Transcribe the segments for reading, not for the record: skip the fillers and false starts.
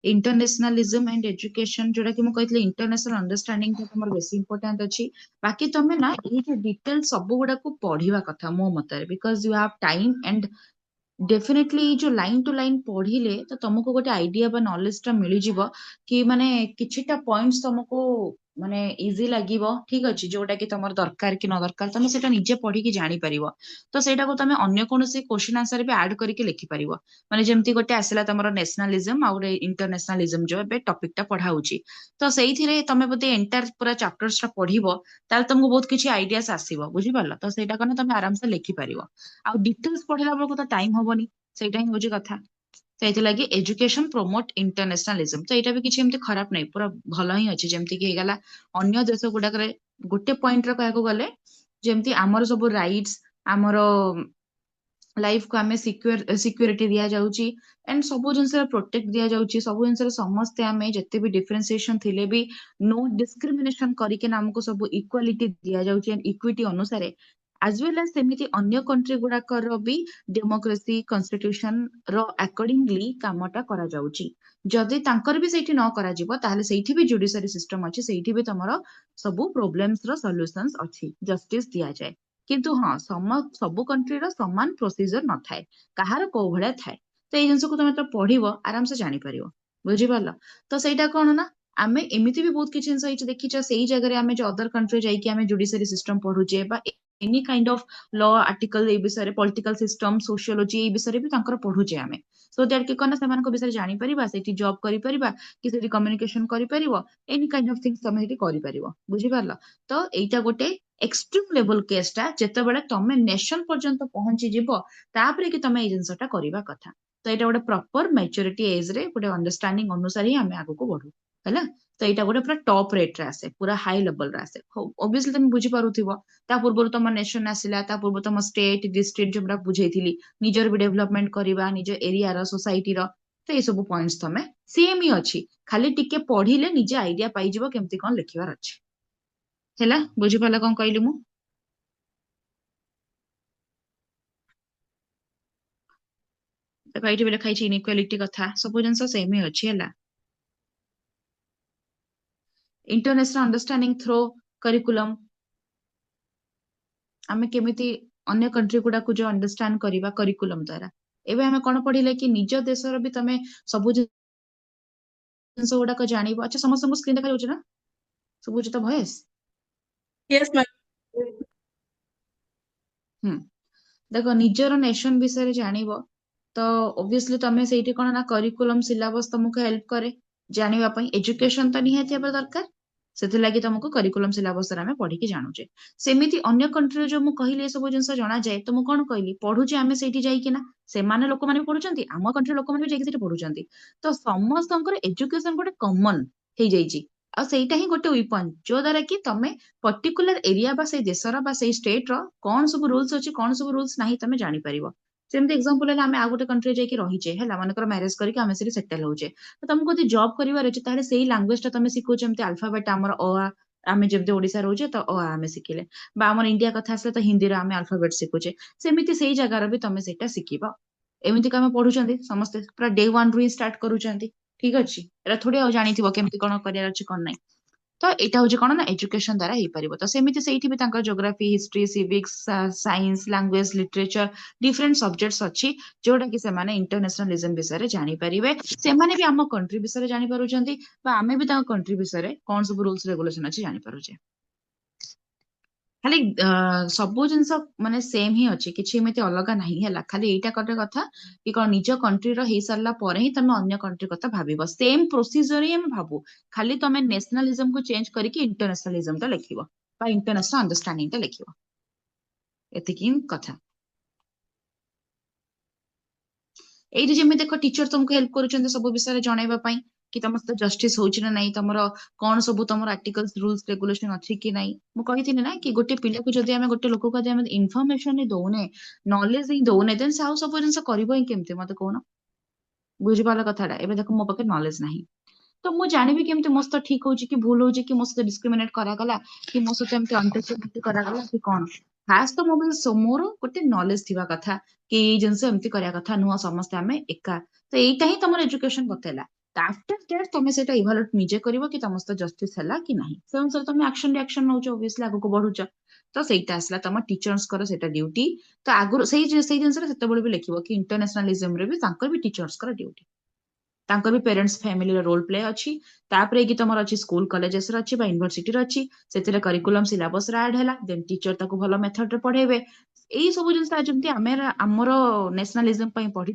Internationalism and education जोटा कि मुझे इंटरनेशनल अंडरस्टैंडिंग तुम बेसी इंपोर्टेंट अच्छी बाकी तुम्हें ना ये डिटेल सब गुड़ा को पढ़ा कथा मो मत because you have time and definitely जो लाइन टू लाइन पढ़िले तो तुमको गोटे आइडिया बा नॉलेज टा मिल जिवो कि माने किछिटा पॉइंट्स तुमको माने इजी लागिवो ठीक अछि जोटा कि तुमर दरकार कि न दरकार तुम सेटा निजे पढ़ी कि जानि परिवो तो सेटा को तुम अन्य कोनोसी क्वेश्चन आंसर भी ऐड करके लिखि परिवो माने जेमति गोटे आसिला तुमर नेशनलिज्म और इंटरनेशनलिज्म जो बे टॉपिक टा पढ़ा होची तो सेइथिरे तुम बोते एंटायर पूरा चैप्टर्स टा पढ़िबो ताल तुमको बहुत किछि आइडियास आसीबो बुझि पारला तो सेटा कने तुम आराम से लिखि परिवो आ डिटेल्स पढ़ला बेलको तो टाइम हबनी ସେଇଟା ହିଁ ହଉଛି କଥା ସେଇଥିଲାଗି ଏଜୁକେशन ପ୍ରମୋଟ ଇଣ୍ଟରନ୍ୟାସନାଲିଜମ ତ ଏଇଟା ବି କିଛି ଏମିତି ଖରାପ ନାହିଁ ପୁରା ଭଲ ହିଁ ଅଛି ଯେମିତି କି ହେଇଗଲା ଅନ୍ୟ ଦେଶ ଗୁଡାକରେ ଗୋଟେ ପଏଣ୍ଟରେ କହିବାକୁ ଗଲେ ଯେମିତି ଆମର ସବୁ ରାଇଟ୍ସ ଆମର ଲାଇଫ କୁ ଆମେ ସିକ୍ୟୁରିଟି ଦିଆଯାଉଛି ଏଣ୍ଡ ସବୁ ଜିନିଷରେ ପ୍ରୋଟେକ୍ଟ ଦିଆଯାଉଛି ସବୁ ଜିନିଷରେ ସମସ୍ତେ ଆମେ ଯେତେ ବି ଡିଫରେନ୍ସିଏସନ ଥିଲେ ବି नो डिस्क्रिमिनेशन କରିକି ଆମକୁ ସବୁ ଇକ୍ୱାଲିଟି ଦିଆଯାଉଛି ଏଣ୍ଡ ଇକ୍ୱିଟି ଅନୁସାରେ as well as ସେମିତି ଅନ୍ୟ କଣ୍ଟ୍ରି ଗୁଡାକର ବି ଡେମୋକ୍ରେସି କନଷ୍ଟିଟ୍ୟୁସନ ର ଆକର୍ଡିଂଲି କାମଟା କରାଯାଉଛି ଯଦି ତାଙ୍କର ବି ସେଇଠି ନ କରାଯିବ ତାହେଲେ ସେଇଠି ବି ଜୁଡିସିଆରୀ ସିଷ୍ଟମ ଅଛି ସେଇଠି ବି ତମର ସବୁ ପ୍ରୋବ୍ଲେମ୍ସ ର ସଲ୍ୟୁସନ୍ସ ଅଛି ଜଷ୍ଟିସ ଦିଆଯାଏ କିନ୍ତୁ ହଁ ସବୁ କଣ୍ଟ୍ରିର ସମାନ ପ୍ରୋସିଜର ନଥାଏ କାହାର କୋଉ ଭଳିଆ ଥାଏ ତ ଏଇ ଜିନିଷକୁ ତମେ ତ ପଢିବ ଆରାମସେ ଜାଣିପାରିବ ବୁଝିପାରିଲ ତ ସେଇଟା କଣ ନା ଆମେ ଏମିତି ବି ବହୁତ କିଛି ଜିନିଷ ହେଇଛି ଦେଖିଛ ସେଇ ଜାଗାରେ ଆମେ ଯୋଉ ଅଦର କଣ୍ଟ୍ରି ଯାଇକି ଆମେ ଜୁଡିସିଆରୀ ସିଷ୍ଟମ ପଢୁଛେ ବା any kind of law article ଏଇ ବିଷୟରେ ପଲିଟିକାଲ ସିଷ୍ଟମ ସୋସିଓଲୋଜି ଏଇ ବିଷୟରେ ବି ତାଙ୍କର ପଢୁଛେ ଆମେ ସୋ ଦ୍ୟାଟ କି କଣ ସେମାନଙ୍କ ବିଷୟରେ ଜାଣିପାରିବା ସେଠି ଜବ କରିପାରିବା କି ସେଠି କମ୍ୟୁନିକେସନ କରିପାରିବ ଏନି କାଇଣ୍ଡ ଅଫ ଥିଙ୍ଗସ ତମେ ସେଠି କରିପାରିବ ବୁଝିପାରିଲ ତ ଏଇଟା ଗୋଟେ ଏକ୍ସଟ୍ରିମ ଲେଭଲ କେସଟା ଯେତେବେଳେ ତମେ ନେସନ ପର୍ଯ୍ୟନ୍ତ ପହଞ୍ଚିଯିବ ତାପରେ କି ତମେ ଏଇ ଜିନିଷଟା କରିବା କଥା ତ ଏଇଟା ଗୋଟେ ପ୍ରପର ମ୍ୟାଚୁରିଟି ଏଜ ରେ ଗୋଟେ ଅଣ୍ଡରଷ୍ଟାଣ୍ଡିଂ ଅନୁସାରେ ହିଁ ଆମେ ଆଗକୁ ବଢୁ ହେଲା ତ ଏଇଟା ଗୋଟେ ପୁରା ଟପ୍ ରେଟ ରେ ଆସେ ପୁରା ହାଇ ଲେଭଲ ରେ ଆସେ ଅବଭିୟସଲି ତମେ ବୁଝିପାରୁଥିବ ତା ପୂର୍ବରୁ ତମ ନେସନ ଆସିଲା ତା ପୂର୍ବରୁ ତମ ଷ୍ଟେଟ ଡିଷ୍ଟ୍ରିକ୍ଟ ଯୋଉଟା ବୁଝେଇଥିଲି ନିଜର ବି ଡେଭଲପମେଣ୍ଟ କରିବା ନିଜ ଏରିଆର ସୋସାଇଟିର ତ ଏଇ ସବୁ ପଏଣ୍ଟସ ତମେ ସେମ ହିଁ ଅଛି ଖାଲି ଟିକେ ପଢିଲେ ନିଜେ ଆଇଡିଆ ପାଇଯିବ କେମିତି କଣ ଲେଖିବାର ଅଛି ହେଲା ବୁଝିପାରିଲା କଣ କହିଲି ମୁଁ ଦେଖ ଏଇଠି ବି ଲେଖା ହେଇଛି ଇନଇକ୍ୱାଲିଟି କଥା ସବୁ ଜିନିଷ ସେମ ହିଁ ଅଛି ହେଲା इंटरनेशनल अंडरस्टैंडिंग थ्रो करिकुलम आमे केमिति अन्य कंट्री गुडा को जो अंडरस्टैंड करिबा करिकुलम द्वारा एबे हमें कोन पढिले कि निज देशर भी तमे सब जिंस गुडा को जानिबो अच्छा समस्त को स्क्रीन देखा जाउछ ना सब बुझ तो भयस Yes, ma'am. देखो निजर नेशन विषय जानिबो तो ऑब्वियसली तमे सेठी कोन ना करिकुलम सिलेबस तुमको हेल्प करे जानिबा पई एजुकेशन तो निहाती हेबा दरकार ସେଥିଲାଗି ତମକୁ କରିକୁଲମ ସିଲାବସ ରେ ଆମେ ପଢିକି ଜାଣୁଛେ ସେମିତି ଅନ୍ୟ କଣ୍ଟ୍ରିରେ ଯୋଉ ମୁଁ କହିଲି ଏ ସବୁ ଜିନିଷ ଜଣାଯାଏ ତ ମୁଁ କଣ କହିଲି ପଢୁଛେ ଆମେ ସେଇଠି ଯାଇକିନା ସେମାନେ ଲୋକମାନେ ବି ପଢୁଛନ୍ତି ଆମ କଣ୍ଟ୍ରି ଲୋକମାନେ ବି ଯାଇକି ସେଠି ପଢୁଛନ୍ତି ତ ସମସ୍ତଙ୍କର ଏଜୁକେସନ ଗୋଟେ କମନ ହେଇଯାଇଛି ଆଉ ସେଇଟା ହିଁ ଗୋଟେ ୱିପନ ଯୋ ଦ୍ଵାରା କି ତମେ ପର୍ଟିକୁଲାର ଏରିଆ ବା ସେଇ ଦେଶର ବା ସେଇ ଷ୍ଟେଟ ର କଣ ସବୁ ରୁଲ୍ସ ଅଛି କଣ ସବୁ ରୁଲ୍ସ ନାହିଁ ତମେ ଜାଣିପାରିବ ସେମିତି ଏକ୍ସାମ୍ପଲ ହେଲା ଆମେ ଆଉ ଗୋଟେ କଣ୍ଟ୍ରି ଯାଇକି ରହିଛେ ହେଲା ମନେକର ମ୍ୟାରେଜ କରିକି ଆମେ ସେଠି ସେଟେଲ ହଉଛେ ତ ତମକୁ ଯଦି ଜବ କରିବାର ଅଛି ତାହେଲେ ସେଇ ଲାଙ୍ଗୁଏଜ ଟା ତମେ ଶିଖୁଛ ଯେମିତି ଆଲଫାବେଟ ଆମର ଅ ଆ ଆମେ ଯେମିତି ଓଡିଶା ରହୁଛେ ତ ଅ ଆ ଆମେ ଶିଖିଲେ ବା ଆମର ଇଣ୍ଡିଆ କଥା ଆସିଲେ ତ ହିନ୍ଦୀର ଆମେ ଆଲଫାବେଟ ଶିଖୁଛେ ସେମିତି ସେଇ ଜାଗାର ବି ତମେ ସେଇଟା ଶିଖିବ ଏମିତି ଆମେ ପଢୁଛନ୍ତି ସମସ୍ତେ ପୁରା ଡେ ୱାନ ରୁ ହିଁ ଷ୍ଟାର୍ଟ କରୁଛନ୍ତି ଠିକ ଅଛି ଏଟା ଥୋଡି ଆଉ ଜାଣିଥିବ କେମିତି କଣ କରିବାର ଅଛି କଣ ନାହିଁ ତ ଏଇଟା ହଉଛି କଣ ନା ଏଜୁକେସନ ଦ୍ଵାରା ହେଇପାରିବ ତ ସେମିତି ସେଇଠି ବି ତାଙ୍କର geography history civics science language literature different subjects ଅଛି ଯୋଉଟା କି ସେମାନେ ଇଣ୍ଟରନ୍ୟାସନାଲିଜମ ବିଷୟରେ ଜାଣିପାରିବେ ସେମାନେ ବି ଆମ କଣ୍ଟ୍ରି ବିଷୟରେ ଜାଣିପାରୁଛନ୍ତି ବା ଆମେ ବି ତାଙ୍କ କଣ୍ଟ୍ରି ବିଷୟରେ କଣ ସବୁ ରୁଲ୍ସ ରେଗୁଲେସନ ଅଛି ଜାଣିପାରୁଛେ ଖାଲି ସବୁ ଜିନିଷ ମାନେ ସେମ ହିଁ ଅଛି କିଛି ଏମିତି ଅଲଗା ନାହିଁ ହେଲା ଖାଲି ଏଇଟା ଗୋଟେ କଥା କି କଣ ନିଜ କଣ୍ଟ୍ରିର ହେଇ ସାରିଲା ପରେ ହିଁ ତମେ ଅନ୍ୟ କଣ୍ଟ୍ରି କଥା ଭାବିବ ସେମ ପ୍ରୋସିଜର ହିଁ ଆମେ ଭାବୁ ଖାଲି ତମେ ନ୍ୟାସନାଲିଜମ କୁ ଚେଞ୍ଜ କରିକି ଇଣ୍ଟରନ୍ୟାସନାଲିଜମ ଟା ଲେଖିବ ବା ଇଣ୍ଟରନ୍ୟାସନାଲ ଅଣ୍ଡରଷ୍ଟାଣ୍ଡିଂ ଟା ଲେଖିବ ଏତିକି ହିଁ କଥା ଏଇଠି ଯେମିତି ଦେଖ ଟିଚର ତମକୁ ହେଲ୍ପ କରୁଛନ୍ତି ସବୁ ବିଷୟରେ ଜଣେଇବା ପାଇଁ କି ତମ ସହିତ ଜଷ୍ଟିସ ହଉଛି ନା ନାଇଁ ତମର କଣ ସବୁ ତମର ଆର୍ଟିକଲ୍ସ ରୁଲ୍ସ ରେଗୁଲେସନ ଅଛି କି ନାଇଁ ମୁଁ କହିଥିଲି ନା କି ଗୋଟେ ପିଲାକୁ ଯଦି ଆମେ ଗୋଟେ ଲୋକକୁ ଯଦି ଆମେ ଇନଫର୍ମେସନ ହିଁ ଦଉନେ ନଲେଜ ହିଁ ଦଉନେ ଦେନ୍ ସେ ଆଉ ସବୁ ଜିନିଷ କରିବ ହିଁ କେମିତି ମତେ କହୁନ ବୁଝିପାରିଲ କଥାଟା ଏବେ ଦେଖ ମୋ ପାଖରେ ନଲେଜ ନାହିଁ ତ ମୁଁ ଜାଣିବି କେମିତି ମୋ ସହିତ ଠିକ ହଉଛି କି ଭୁଲ ହଉଛି କି ମୋ ସହିତ ଡିସ୍କ୍ରିମିନେଟ କରାଗଲା କି ମୋ ସହିତ ଏମିତି ଅଣ୍ଟେଚେବିଲିଟି କରାଗଲା କି କଣ ଫାଷ୍ଟ ତ ମୋର ଗୋଟେ ନଲେଜ ଥିବା କଥା କି ଏଇ ଜିନିଷ ଏମିତି କରିବା କଥା ନୁହଁ ସମସ୍ତେ ଆମେ ଏକା ତ ଏଇଟା ହିଁ ତମର ଏଜୁକେସନ ବତେଇଲା आफ्टर दैट तुम से इभालुएट निजे करिवो कि तुम सहित जस्टिस हैला कि नहीं से अनुसार तुम एक्शन रिएक्शन नौच ऑब्वियसली आगु को बढ़ुच तो सेटा आसला तुम टीचर्स कर सेटा ड्यूटी तो आगु से जिनस सेते बेले भी लिखिबो कि इंटरनेशनलिज्म रे भी तांकर भी टीचर्स कर ड्यूटी तांकर भी पेरेंट्स फैमिली रोल प्ले अच्छी तापरे कि तुम अच्छी स्कूल कॉलेजेस अच्छी बा यूनिवर्सिटी अच्छी से करिकुलम सिलेबस ऐड है देन टीचर ताको भलो मेथड रे पढ़ेबे एई सब जिनस जमती आमर नेशनलिज्म पढ़ी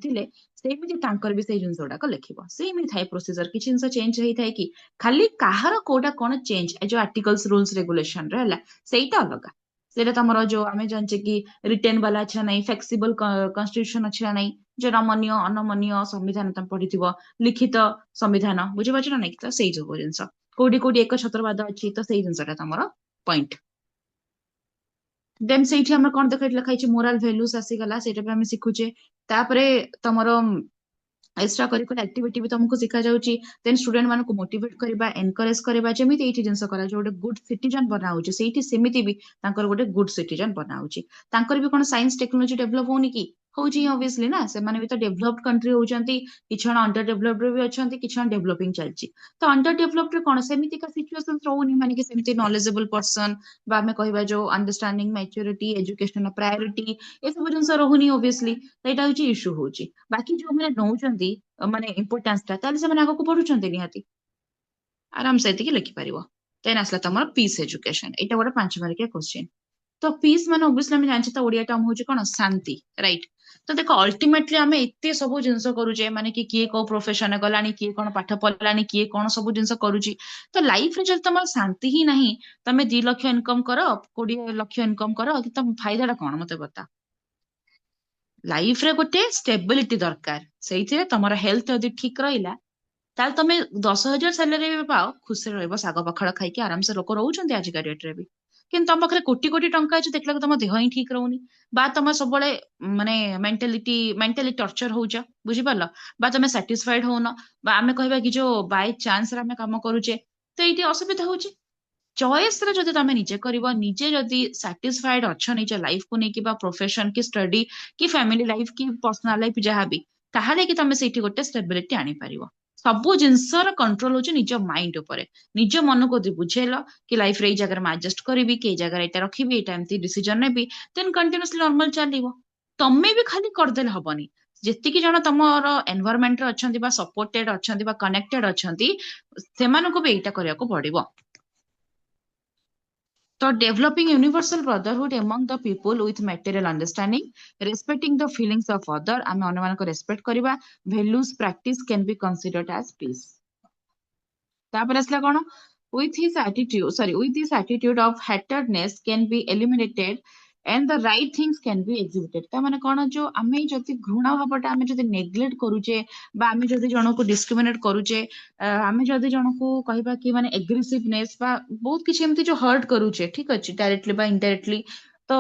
सेମିତି ତାଙ୍କର ବି ସେଇ ଜିନିଷ ଗୁଡାକ ଲେଖିବ ସେମିତି ଥାଏ ପ୍ରୋସିଜର କିଛି ଜିନିଷ ଚେଞ୍ଜ ହେଇଥାଏ କି ଖାଲି କାହାର କୋଉଟା କଣ ଚେଞ୍ଜ ଏ ଯୋଉ ଆର୍ଟିକଲ୍ସ ରୁଲ୍ସ ରେଗୁଲେସନ ରେ ହେଲା ସେଇଟା ଅଲଗା ସେଇଟା ତମର ଯୋଉ ଆମେ ଜାଣିଛେ କି ରିଟେନ୍ ବାଲା ଅଛି ନା ନାହିଁ ଫ୍ଲେକ୍ସିବଲ କନଷ୍ଟିଟ୍ୟୁସନ ଅଛି ନା ନାହିଁ ଯୋଉ ନମନୀୟ ଅନମନୀୟ ସମ୍ବିଧାନ ତମେ ପଢିଥିବ ଲିଖିତ ସମ୍ବିଧାନ ବୁଝିପାରୁଛ ନା ନାଇଁ ତ ସେଇ ସବୁ ଜିନିଷ କୋଉଠି କୋଉଠି ଏକ ଛତ୍ରବାଦ ଅଛି ତ ସେଇ ଜିନିଷଟା ତମର ପଏଣ୍ଟ ଦେନ୍ ସେଇଠି ଆମର କଣ ଲେଖା ହେଇଛି ମୋରାଲ ଭ୍ୟାଲୁଜ ଆସିଗଲା ସେଇଟା ବି ଆମେ ଶିଖୁଛେ ତାପରେ ତମର एक्स्ट्रा करिकुलर एक्टिविटी भी तुमको शिखा जाउची देन स्टूडेंट मानको मोटिवेट करबा एनकरेज करबा जेमिति एठी जिंस करा जो गुड सिटीजन बनाउची सेठी सेमिति भी तांकर गोटे गुड सिटीजन बनाउची तांकर भी कोन साइंस टेक्नोलॉजी डेवलप होनी की होची ऑब्वियसली ना से माने भी तो डेवलप्ड कंट्री होचंती किछण अंडर डेवलप्ड भी अछंती किछण डेवलपिंग चलची तो अंडर डेवलप्ड रे कोन सेमिति का सिचुएशन रहउनी माने कि सेमिति नॉलेजेबल पर्सन बा हमें कहबा जो अंडरस्टैंडिंग मैच्योरिटी एजुकेशन प्रायोरिटी ए सब जिंस रहउनी ऑब्वियसली तो एटा होची इशू होची बाकी जो मैंने नौचंती माने इंपोर्टेंस ता ताले से माने आगो को पढुचंती निहाती आराम से एतिकी लिखि परिबो देन आसला तमर पीस एजुकेशन एटा गोटे 5 मार्किया क्वेश्चन तो पीस माने ऑब्वियसली हम जानछि त ओडिया टर्म होची कोन शांति राइट तो देखो अल्टीमेटली आमे एते सब जिंस करूजे माने कि किए को प्रोफेशन गलानी किए कोन पाठ पढलानी किए कोन सब जिंस करूची तो लाइफ रे जल तमर शांति ही नहीं तमे 2 लाख इनकम करो 20 लाख इनकम करो कि तम फायदा कोन मते बता लाइफ रे गोटे स्टेबिलिटी दरकार से तुम हेल्थ यदि ठीक रहा ताल तुम 10,000 सैलरी भी पाओ खुशी रहा शाग पखाड़ खाई आराम से लोक रोच आजिका डेट्रे भी कि तुम पाखे कोटी कोटी टंका अच्छे देखला तुम देह ही ठीक रोनी बा तुम सब माने मेंटाली टर्चर होच बुझिपार बा तुम साटिस्फाइड होन बा आम कह कि जो बाय चांस आम कम करुचे तो ये असुविधा होची चॉइस रे जदि तमे निजे करिवो निजे जदि सैटिस्फाइड अच्छ निज लाइफ को नेकी बा प्रोफेशन की स्टडी की फैमिली लाइफ की पर्सनल लाइफ जहाँ भी ताहले कि तमे सेठी गोटे स्टेबिलिटी आनी पारिवो सबु जिनसर कंट्रोल होची निज माइंड ऊपर निज मन को बुझेल कि लाइफ रे जगह में एडजस्ट करी कि जगह एटा रखिबी एटा एमती डिसीजन नेबी देन कंटिन्यूअसली नॉर्मल चलिवो तमे भी खाली करदेल हबनी जेतिकी जण तमर एनवायरनमेंट रे अछंती बा सपोर्टेड अछंती बा कनेक्टेड अछंती सेमानको भी एटा करिया को पड़िबो तो developing universal brotherhood among the people with material understanding, respecting the feelings of other, आमे अन्य मान को respect करिबा, values practice can be considered as peace. तापर असला कोन with this attitude of hatredness can be eliminated and the right things can be exhibited ता माने कोन जो आमे जति घृणा भावटा आमे जति नेग्लेक्ट करूचे बा आमे जति जणको डिस्क्रिमिनेट करूचे आमे जति जणको कहबा कि माने एग्रेसिवनेस बा बहुत किछि एमति जो हर्ट करूचे ठीक अछि डायरेक्टली बा इनडायरेक्टली तो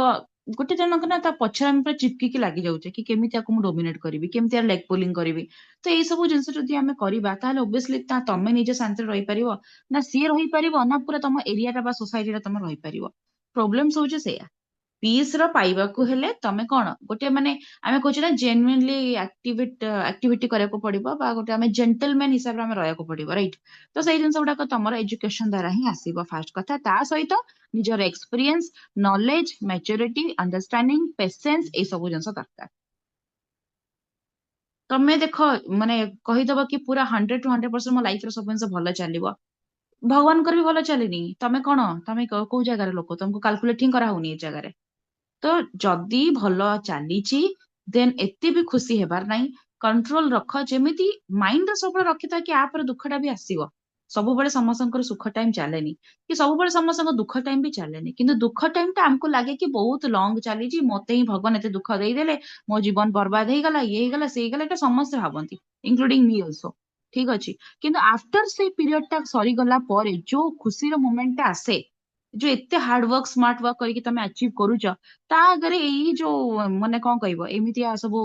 गोटे जनक ना ता पछरा हम पर चिपकी के लागि जाउचे कि केमिति आकु डोमिनेट करबी केमिति लेग पुलिंग करबी तो ए सब जिंस जदि आमे करबा ताले ऑब्वियसली ता तमे निजे शांति रहि परिबो ना सी रहि परिबो ना पूरा तम एरिया ता बा सोसाइटी ता तम रहि परिबो प्रॉब्लम्स होचे सेया पीस रो पाइबाकू हेले तमे कोन गोटे माने आमे कहू ना जेन्युइनली एक्टिविटी करे को पड़िबो बा गोटे आमे जेंटलमैन हिसाब रे आमे रहया को पड़िबो राइट तो सही जिंस गुडा को तमरो एजुकेशन द्वारा ही आसीबो फास्ट कथा ता सहित निजर experience knowledge maturity understanding patience ए सब जिंस दरकार तमे देखो माने कहि दबो कि पूरा 100 to 100% मो लाइफ रे सब जिंस भलो चलिबो भगवान कर भी भलो चलेनी तमे कोन तमे को जगह रे लोक तुमको कैलकुलेटिंग करा होनी ए जगह रे तो जदि भलो चलीची देन एते भी खुशी हेबार नाही कंट्रोल रख जेमिति माइंड रे सब रखिता कि आप दुखटा भी आसीबो सब बळे समस्तंकर सुख टाइम चलेनी कि सब बळे समस्तंक दुख टाइम भी चलेनी किंतु दुख टाइम ता हमको लागे कि बहुत लॉन्ग चलीची मते ही भगवान एते दुख देई देले मो जीवन बर्बाद हे गला ये गला से गला एटा समस्त भाबंती इंक्लूडिंग मी आल्सो ठीक अछि किंतु आफ्टर से पीरियड ता सरी गला परे जो खुशी रो मोमेंट आसे जो एते हार्ड वर्क स्मार्ट वर्क करके तमे अचीव करूछ ता अगरे एई जो माने कोन कहबो एमितिया सब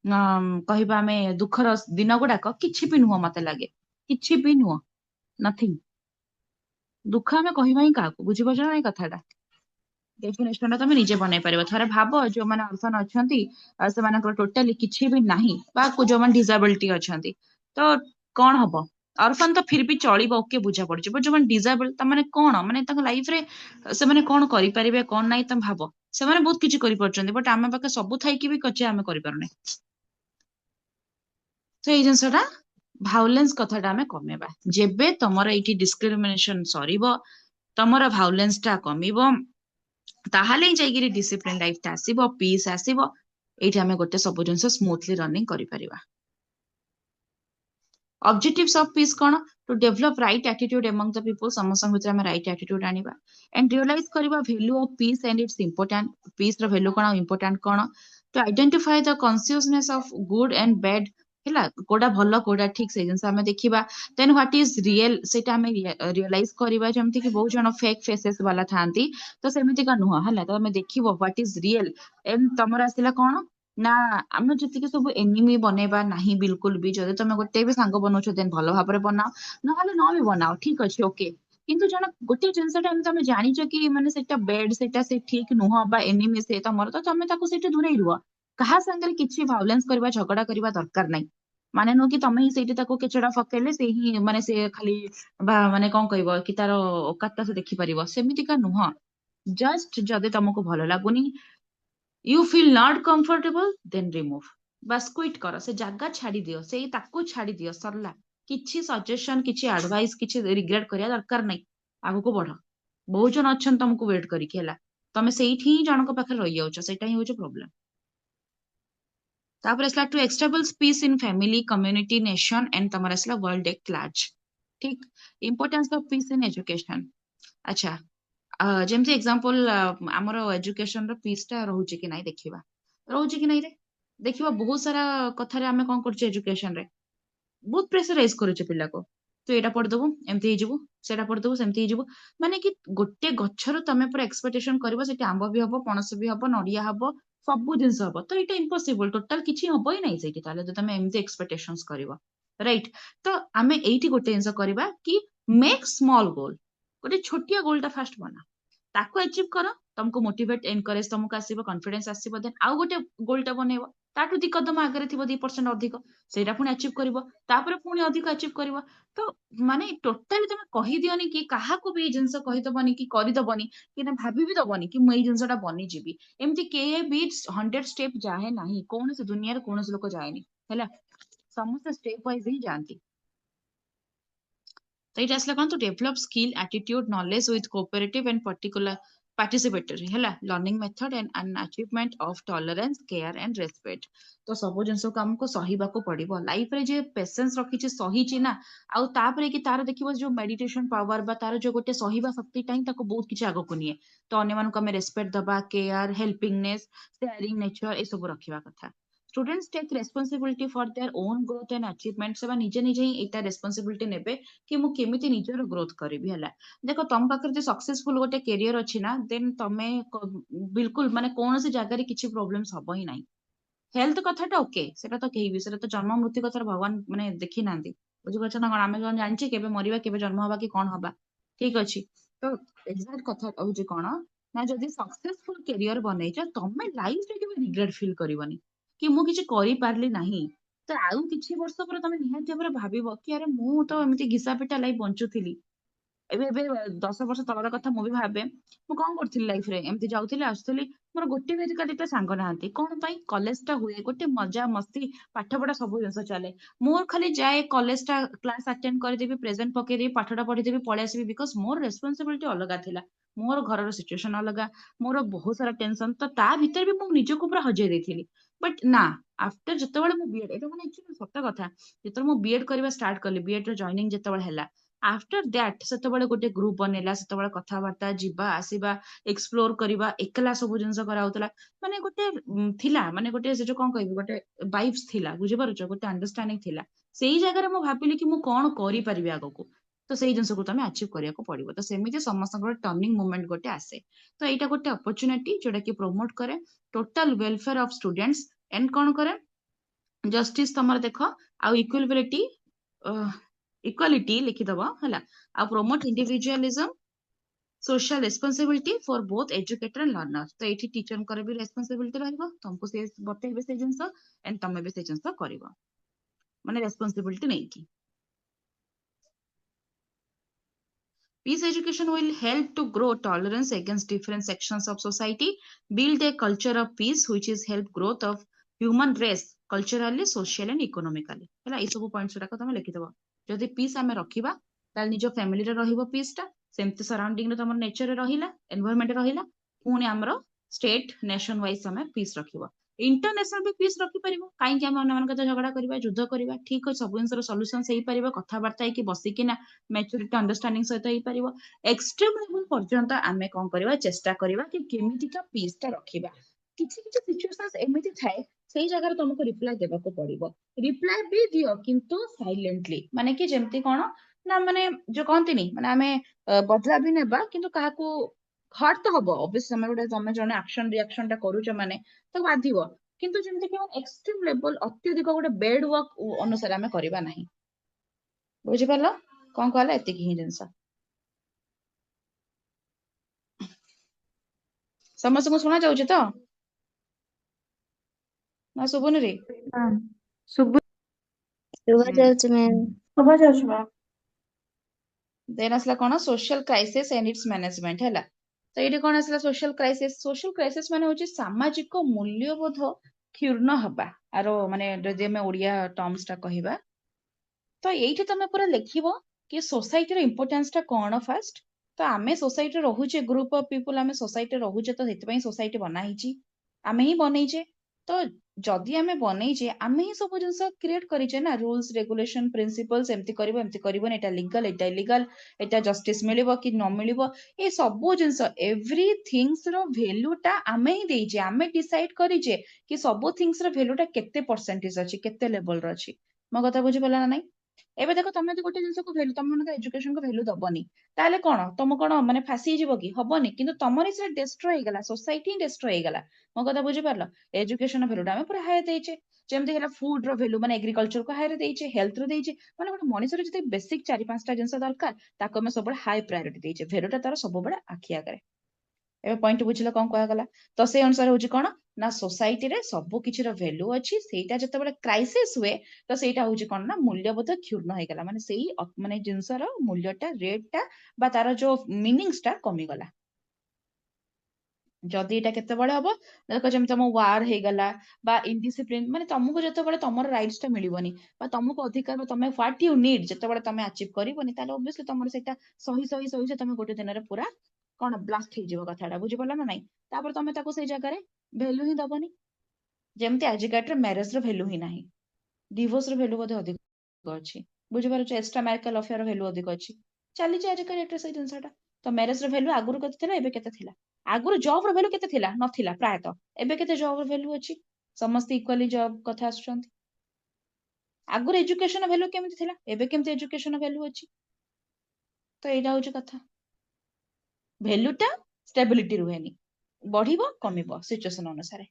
कहबा हमें दुखर दिन गुडाक किछि भी नुह मते लागे किछि भी नुह नथिंग दुख हमें कहबा ही काको बुझि बजो नै कथाटा डेफिनेशन तमे निजे बनै परिबो थरे भाबो जो माने ऑर्फन अछंती से मानकर टोटली किछि भी नाही बा को जो माने डिसेबिलिटी अछंती तो कोन हबो ऑर्फन तो फिर भी चलिबो ओके बुझा पड़छ बट जो डिजेबल त माने कोन माने ताको लाइफ रे से माने कोन करि परिबे कोन नाही तम भाबो से माने बहुत किछि करि परछन्ती बट आमे पाके सब थाई कि भी कचे आमे करि परने तो एई जिंसटा भाउलेंस कथाटा आमे कमेबा जेबे तमरा एठी डिस्क्रिमिनेशन सरीबो तमरा भाउलेंस टा कमिबो ताहाले जाईगिरी डिसिप्लिन लाइफ टा आसीबो पीस आसीबो एठी आमे गोटे सब जिंस स्मूथली रनिंग करि परिबा objectives of peace कौन to develop right attitude among the people समस्त भितर आमे right attitude आनिबा and realize करिबा value of peace and its important peace ର value कौन important कौन to identify the consciousness of good and bad ହେଲା कोडा भलो कोडा ठीक से जिनस आमे देखिबा then what is real सेटा आमे realize करिबा जेमति कि बहुत जण fake faces वाला थांती तो सेमिति का नुह होला तो आमे देखिबो what is real एम तमरा आसिला कौन ना आमे जतिके सब एनिमी बनेबा नाही बिल्कुल भी जदि तमे गोटे भी सांग बनौछ देन भलो भाबरे बनाओ नहले न भी बनाओ ठीक अछि ओके किंतु जण गोटे जिंसटा एम तमे जानिछ कि माने सेटा बेड सेटा से ठीक नुह बा एनिमी से तमर तो तमे ताको सेटा दूरे रुह कहा संगरे किछि वायलेंस करबा झगड़ा करबा दरकार नाही माने नो कि तमे ही सेठी ताको केचड़ा फकेले से ही माने से खाली बा माने कोन कहबो कि तारो औकात से देखि परिबो सेमिति का नुह जस्ट जदि तमको भलो लागुनी you feel not comfortable then remove बस क्विट करो से जगह छाड़ी दियो से ताको छाड़ी दियो सरला किछि सजेशन किछि एडवाइस किछि रिग्रेट करिया दरकार नाही आगु को बढ़ो बहुत जन अच्छन तुमको वेट करिके हला तमे सेठी ही जनक पाखे रहि जाउछ सेटा ही होछ प्रॉब्लम तापर असला to establish peace in family community nation and तमर असला वर्ल्ड एट लार्ज ठीक importance of peace in education अच्छा जेमती एग्जांपल हमर एजुकेशन रो पीस टा रहउची कि नाही देखिबा रहउची कि नाही रे देखिबा बहुत सारा कथा रे आमे कोन करछ एजुकेशन रे बहुत प्रेशराइज करूचे पिला को तू एटा पढ़ दबु एमती हिजबु सेटा पढ़ दबु सेमती हिजबु माने कि गोटे गच्छरो तमे पर एक्सपेक्टेशन करबो सेटी आंबो भी हबो पणस भी हबो नडिया हबो सब जिंस हबो तो एटा इम्पॉसिबल टोटल किछि हबो ही नाही सेटी ताले तो तमे एमती एक्सपेक्टेशंस करबो राइट तो आमे एठी गोटे जिंस करबा कि मेक स्मॉल गोल गोटे छोटिया गोल टा फास्ट बना ताको अचीव करो तुमको मोटिवेट एनकरेज तुमको आसीबो कॉन्फिडेंस आसीबो देन आउ गोटे गोल टा बनेबो ताटू दी कदम आगे थिबो 2% अधिक सेटा पुणी अचीव करिवो तापर पुणी अधिक अचीव करिवो तो माने टोटली तमे कहि दियोनी कि काहा को भी जिंस कहि दबनी कि करि दबनी कि ना भाबी भी दबनी कि मई जिंसटा बनी जीवी एमती के भी 100 स्टेप जाहे नाही कोन से दुनिया रे कोन से लोक जाएनी हैला समस्त स्टेप वाइज ही जानती तो it asla कौन तो develop skill attitude knowledge with cooperative and particular participatory हैला learning method and an achievement of tolerance care and respect तो सब जिंस को हमको सहीबा को पड़िबो लाइफ रे जे पेशेंस रखी छि सही छि ना आउ तापरे कि तार देखिबो जो मेडिटेशन पावर बा तार जो गोटे सहीबा शक्ति टाइम ताको बहुत किछि आगो को निए तो अन्य मान को हमें रेस्पेक्ट दबा केयर हेल्पिंगनेस शेयरिंग नेचर ए सब रखिबा कथा students take responsibility for their own growth and achievement से निजे निजे ही एटा रेस्पॉन्सिबिलिटी नेबे कि मु केमिति निजर ग्रोथ करिवि हला देखो तम पाखर जे सक्सेसफुल गोटे करियर अछि ना देन तमे बिल्कुल माने कौन से जगह रे किछि प्रॉब्लम्स हबो ही नाही हेल्थ कथाटा ओके सेटा तो केही विषय तो जन्म मृत्यु कथा भगवान माने देखि नांदी बुझि परछ ना कोन आमे कोन जानछि केबे मरिबा केबे जन्म हबा कि कोन हबा ठीक अछि तो एग्जैक्ट कथा कहूछि कोन ना जदि सक्सेसफुल करियर बनैछ तमे लाइफ रे केबे रिग्रेट फील करबनी कि मु किछि करि पारली नाही तो आउ किछि वर्ष पर तमे निहाती भाबरे भाबिबो कि अरे मु तो एमिति घिसा पिटा लाइफ बंचुथिली एबे एबे 10 वर्ष तलर कथा मु भी भाबे मु कौन करथिली लाइफ रे एमती जाउथिली आसुथिली मोर गोटे भी दिटा सांग नाहांती कोन पई कॉलेज टा हुए गोटे मजा मस्ती पाठ पढ़ा सब जिंस चले मोर खाली जाए कॉलेज टा क्लास अटेंड कर देबी प्रेजेंट पके देबी पाठटा पढ़ी देबी पळे आसीबी बिकॉज़ मोर रेस्पॉन्सिबिलिटी अलगा थिला मोर घरर सिचुएशन अलगा मोर बहुत सारा टेंशन तो ता भीतर भी मु निजको पूरा हजे देथिली बट ना आफ्टर जतबेले मु बीएड एटा माने एक्चुअली सत्य कथा जतबेले मु बीएड करबा स्टार्ट करली बीएड रे जॉइनिंग जतबेले हैला आफ्टर दैट सेतबेले गोटे ग्रुप बनेला सेतबेले कथाबार्ता जिबा आसीबा एक्सप्लोर करिबा एकला सब जिंस कराउतला माने गोटे थिला माने गोटे से जो कोन कहबी गोटे वाइब्स थिला बुझि पारुछ गोटे अंडरस्टैंडिंग थिला सेही जगह रे मु भाबिली कि मु कोन करि परिबी आगको तो सेही जिंस को तमे अचीव करिया को पड़िबो तो सेमिति समस्त टर्निंग मोमेंट गोटे आसे तो एटा गोटे अपॉर्चुनिटी जोटा कि प्रमोट करे total welfare of students and कोन करे जस्टिस तमर देख आ इक्वालिटी इक्वालिटी लिखिदब है आ promote individualism social responsibility for both educator and learner तो ये टीचर कर भी रेस्पॉन्सिबिलिटी रहइबो तुमको से बतेबे से जिंस एंड तमे भी से जिंस करबो माने रेस्पॉन्सिबिलिटी नहीं की Peace education will help to grow tolerance against different sections of society, build a culture of peace which is help growth of human race culturally, socially and economically. ହେଲା ଏଇ ସବୁ ପଏଣ୍ଟସ୍ ଗୁଡାକ ତମେ ଲେଖିଦବ। ଯଦି ପିସ୍ ଆମେ ରଖିବା ତାହେଲେ ନିଜ ଫ୍ୟାମିଲିରେ ରହିବ ପିସ୍ ଟା, ସେମିତି ସରାଉଣ୍ଡିଂ ରେ ତମର ନେଚରରେ ରହିଲା, ଏନଭାୟରମେଣ୍ଟ ରହିଲା, ପୁଣି ଆମର ଷ୍ଟେଟ୍ ନେସନ ୱାଇଜ ତମେ ପିସ୍ ରଖିବ। ଇଣ୍ଟରନ୍ୟାସନାଲ ବି ପିସ୍ ରଖିପାରିବ, କାହିଁକି ଆମେ ଅନ୍ୟମାନଙ୍କ ସହିତ ଝଗଡା କରିବା, ଯୁଦ୍ଧ କରିବା, ଠିକ ଅଛି ସବୁ ଜିନିଷର ସଲ୍ୟୁସନ ହେଇପାରିବ କଥାବାର୍ତ୍ତା ହେଇକି ବସିକିନା ମ୍ୟାଚୁରିଟି ଅଣ୍ଡରଷ୍ଟାଣ୍ଡିଂ ସହିତ ହେଇପାରିବ। ଏକ୍ସଟ୍ରିମ ଲେଭେଲ ପର୍ଯ୍ୟନ୍ତ ଆମେ କଣ କରିବା, ଚେଷ୍ଟା କରିବା କି କେମିତିକା ପିସ୍ ଟା ରଖିବା। କିଛି କିଛି ସିଚୁଏସନ ଏମିତି ଥାଏ ସେଇ ଜାଗାରେ ତମକୁ ରିପ୍ଲାଏ ଦେବାକୁ ପଡିବ। ରିପ୍ଲାଏ ବି ଦିଅ କିନ୍ତୁ ସାଇଲେଣ୍ଟଲି, ମାନେ କି ଯେମିତି କଣ ନା ମାନେ ଯୋଉ କହନ୍ତିନି ମାନେ ଆମେ ବଦଲା ବି ନେବା କିନ୍ତୁ କାହାକୁ ହର୍ଟ ତ ହବ ଅବଶ୍ୟ, ତମେ ଜଣେ ଆକ୍ସନ ରିଆକ୍ସନ ଟା କରୁଛ ମାନେ ତାକୁ ବାଧିବ, କିନ୍ତୁ ଯେମିତି କି ଏକ୍ସଟ୍ରିମ ଲେଭେଲ ଅତ୍ୟଧିକ ଗୋଟେ ବେଡ ୱାର୍କ ଅନୁସାରେ ଆମେ କରିବା ନାହିଁ। ବୁଝିପାରିଲ କଣ କହିଲା, ଏତିକି ହିଁ ଜିନିଷ। ସମସ୍ତଙ୍କୁ ଶୁଣା ଯାଉଛି ତ ନା ଶୁଭୁନି ରେ? ଶୁଭା ହୁଁ। ଯାଉଛି ମ୍ୟାମ୍। ଶୁଭାଯାଉଛି ମ୍ୟାମ୍। ଦେନ୍ ଆସିଲା କଣ, social crisis and its management. ହେଲା ତ ଏଇଠି କଣ ଆସିଲା, ସୋସିଆଲ କ୍ରାଇସିସ୍। ସୋସିଆଲ କ୍ରାଇସିସ୍ ମାନେ ହଉଛି ସାମାଜିକ ମୂଲ୍ୟବୋଧ କ୍ଷୁର୍ଣ୍ଣ ହବା, ଆର ମାନେ ଯଦି ଆମେ ଓଡିଆ ଟର୍ମସ ଟା କହିବା ତ ଏଇଠି ତମେ ପୁରା ଲେଖିବ କି ସୋସାଇଟିର ଇମ୍ପୋର୍ଟାନ୍ସ ଟା କଣ ଫାଷ୍ଟ। ତ ଆମେ ସୋସାଇଟିରେ ରହୁଛେ, ଗ୍ରୁପ ଅଫ ପିପୁଲ ଆମେ ସୋସାଇଟିରେ ରହୁଛେ, ତ ସେଥିପାଇଁ ସୋସାଇଟି ବନା ହେଇଛି, ଆମେ ହିଁ ବନେଇଛେ। ତ ଯଦି ଆମେ ବନେଇଛେ, ଆମେ ହିଁ ସବୁ ଜିନିଷ କ୍ରିଏଟ କରିଛେ ନା, ରୁଲ୍ସ ରେଗୁଲେସନ ପ୍ରିନ୍ସିପଲ୍ସ, ଏମିତି କରିବ ଏମିତି କରିବନି, ଏଟା ଲିଗାଲ ଏଟା ଇଲିଗାଲ, ଏଟା ଜଷ୍ଟିସ ମିଳିବ କି ନ ମିଳିବ, ଏ ସବୁ ଜିନିଷ ଏଭ୍ରିଥିଙ୍ଗସ ର ଭ୍ୟାଲୁ ଟା ଆମେ ହିଁ ଦେଇଛେ, ଆମେ ଡିସାଇଡ କରିଛେ କି ସବୁ ଥିଙ୍ଗସ ର ଭ୍ୟାଲୁ ଟା କେତେ ପରସେଣ୍ଟେଜ ଅଛି, କେତେ ଲେଭେଲର ଅଛି। ମୋ କଥା ବୁଝିପାରିଲା ନା ନାଇଁ? ଏବେ ଦେଖ ତମେ ଯଦି ଗୋଟେ ଜିନିଷକୁ ଭ୍ୟାଲୁ, ତମ ମାନଙ୍କ ଏଜୁକେସନକୁ ଭ୍ୟାଲୁ ଦବନି, ତାହେଲେ କଣ ତମ କଣ ମାନେ ଫାସି ହେଇଯିବ କି? ହବନି, କିନ୍ତୁ ତମର ସେଟା ଡେଷ୍ଟ୍ରୟ ହେଇଗଲା, ସୋସାଇଟି ହିଁ ଡେଷ୍ଟ୍ରୟ ହେଇଗଲା। ମୋ କଥା ବୁଝିପାରିଲ? ଏଜୁକେସନ ଭ୍ୟାଲୁ ଟା ଆମେ ପୁରା ହାଇ ଦେଇଛେ, ଯେମିତି ହେଲା ଫୁଡ ର ଭ୍ୟାଲୁ ମାନେ ଏଗ୍ରିକଲଚର କୁ ହାଇ ଦେଇଛେ, ହେଲ୍ଥ ର ଦେଇଛେ, ମାନେ ଗୋଟେ ମଣିଷର ଯଦି ବେସିକ 4-5ଟା ଜିନିଷ ଦରକାର ତାକୁ ଆମେ ସବୁବେଳେ ହାଇ ପ୍ରାୟୋରିଟି ଦେଇଛେ, ଭ୍ୟାଲୁ ଟା ତାର ସବୁବେଳେ ଆଖି ଆଗରେ। ଏବେ ପଏଣ୍ଟ ବୁଝିଲ କଣ କୁହାଗଲା? ତ ସେଇ ଅନୁସାରେ ହଉଛି କଣ ନା, ସୋସାଇଟିରେ ସବୁ କିଛିର ଭ୍ୟାଲୁ ଅଛି, ସେଇଟା ଯେତେବେଳେ କ୍ରାଇସିସ୍ ହୁଏ ତ ସେଇଟା ହଉଛି କଣ ନା, ମୂଲ୍ୟବୋଧ କ୍ଷୁର୍ଣ୍ଣ ହେଇଗଲା, ମାନେ ସେଇ ମାନେ ଜିନିଷର ମୂଲ୍ୟଟା, ରେଟ୍ ଟା ବା ତାର ଯୋଉ ମିନିଙ୍ଗସ ଟା କମିଗଲା। ଯଦି ଏଇଟା କେତେବେଳେ ହବ, ଦେଖ ଯେମିତି ତମ ୱାର ହେଇଗଲା ବା ଇନଡିସିପ୍ଲିନ, ମାନେ ତମକୁ ଯେତେବେଳେ ତମର ରାଇଟ୍ସ ଟା ମିଳିବନି ବା ତମକୁ ଅଧିକାର, ତମେ ହ୍ୱାଟ ୟୁ ନିଡ୍ ଯେତେବେଳେ ତମେ ଆଚିଭ କରିବନି, ତାହେଲେ ଅବଭିୟସଲି ତମର ସେଇଟା ସହି ସହି ସହି ସେ ତମେ ଗୋଟେ ଦିନରେ ପୁରା କଣ ବ୍ଲାଷ୍ଟ ହେଇଯିବ, କଥାଟା ବୁଝିପାରିଲ ନା ନାଇଁ? ତାପରେ ତମେ ତାକୁ ସେଇ ଜାଗାରେ ଭ୍ୟାଲୁ ହିଁ ଦବନି। ଯେମିତି ଆଜିକା ଡେଟରେ ମ୍ୟାରେଜ ର ଭ୍ୟାଲୁ ହିଁ ନାହିଁ, ଡିଭୋର୍ସ ର ଭ୍ୟାଲୁ ବୋଧେ ଅଧିକ ଅଛି, ବୁଝିପାରୁଛ? ଏକ୍ସଟ୍ରା ମ୍ୟାରିଟାଲ ଆଫେୟାର ର ଭ୍ୟାଲୁ ଅଧିକ ଅଛି, ଚାଲିଛି ଆଜିକା ଡେଟରେ ସେଇ ଜିନିଷଟା। ତ ମ୍ୟାରେଜ ର ଭ୍ୟାଲୁ ଆଗରୁ କେତେ ଥିଲା, ଏବେ କେତେ ଥିଲା? ଆଗରୁ ଜବ ର ଭ୍ୟାଲୁ କେତେ ଥିଲା, ନଥିଲା ପ୍ରାୟତଃ, ଏବେ କେତେ ଜବ ର ଭ୍ୟାଲୁ ଅଛି, ସମସ୍ତେ ଇକ୍ୱାଲି ଜବ କଥା ଆସୁଛନ୍ତି। ଆଗରୁ ଏଜୁକେସନ ଭ୍ୟାଲୁ କେମିତି ଥିଲା, ଏବେ କେମିତି ଏଜୁକେସନ ଭ୍ୟାଲୁ ଅଛି। ତ ଏଇଟା ହଉଛି କଥା, ଭ୍ୟାଲୁ ଟା ଷ୍ଟେବିଲିଟି ରୁହେନି, ବଢିବ କମିବ ସିଚୁଏସନ ଅନୁସାରେ।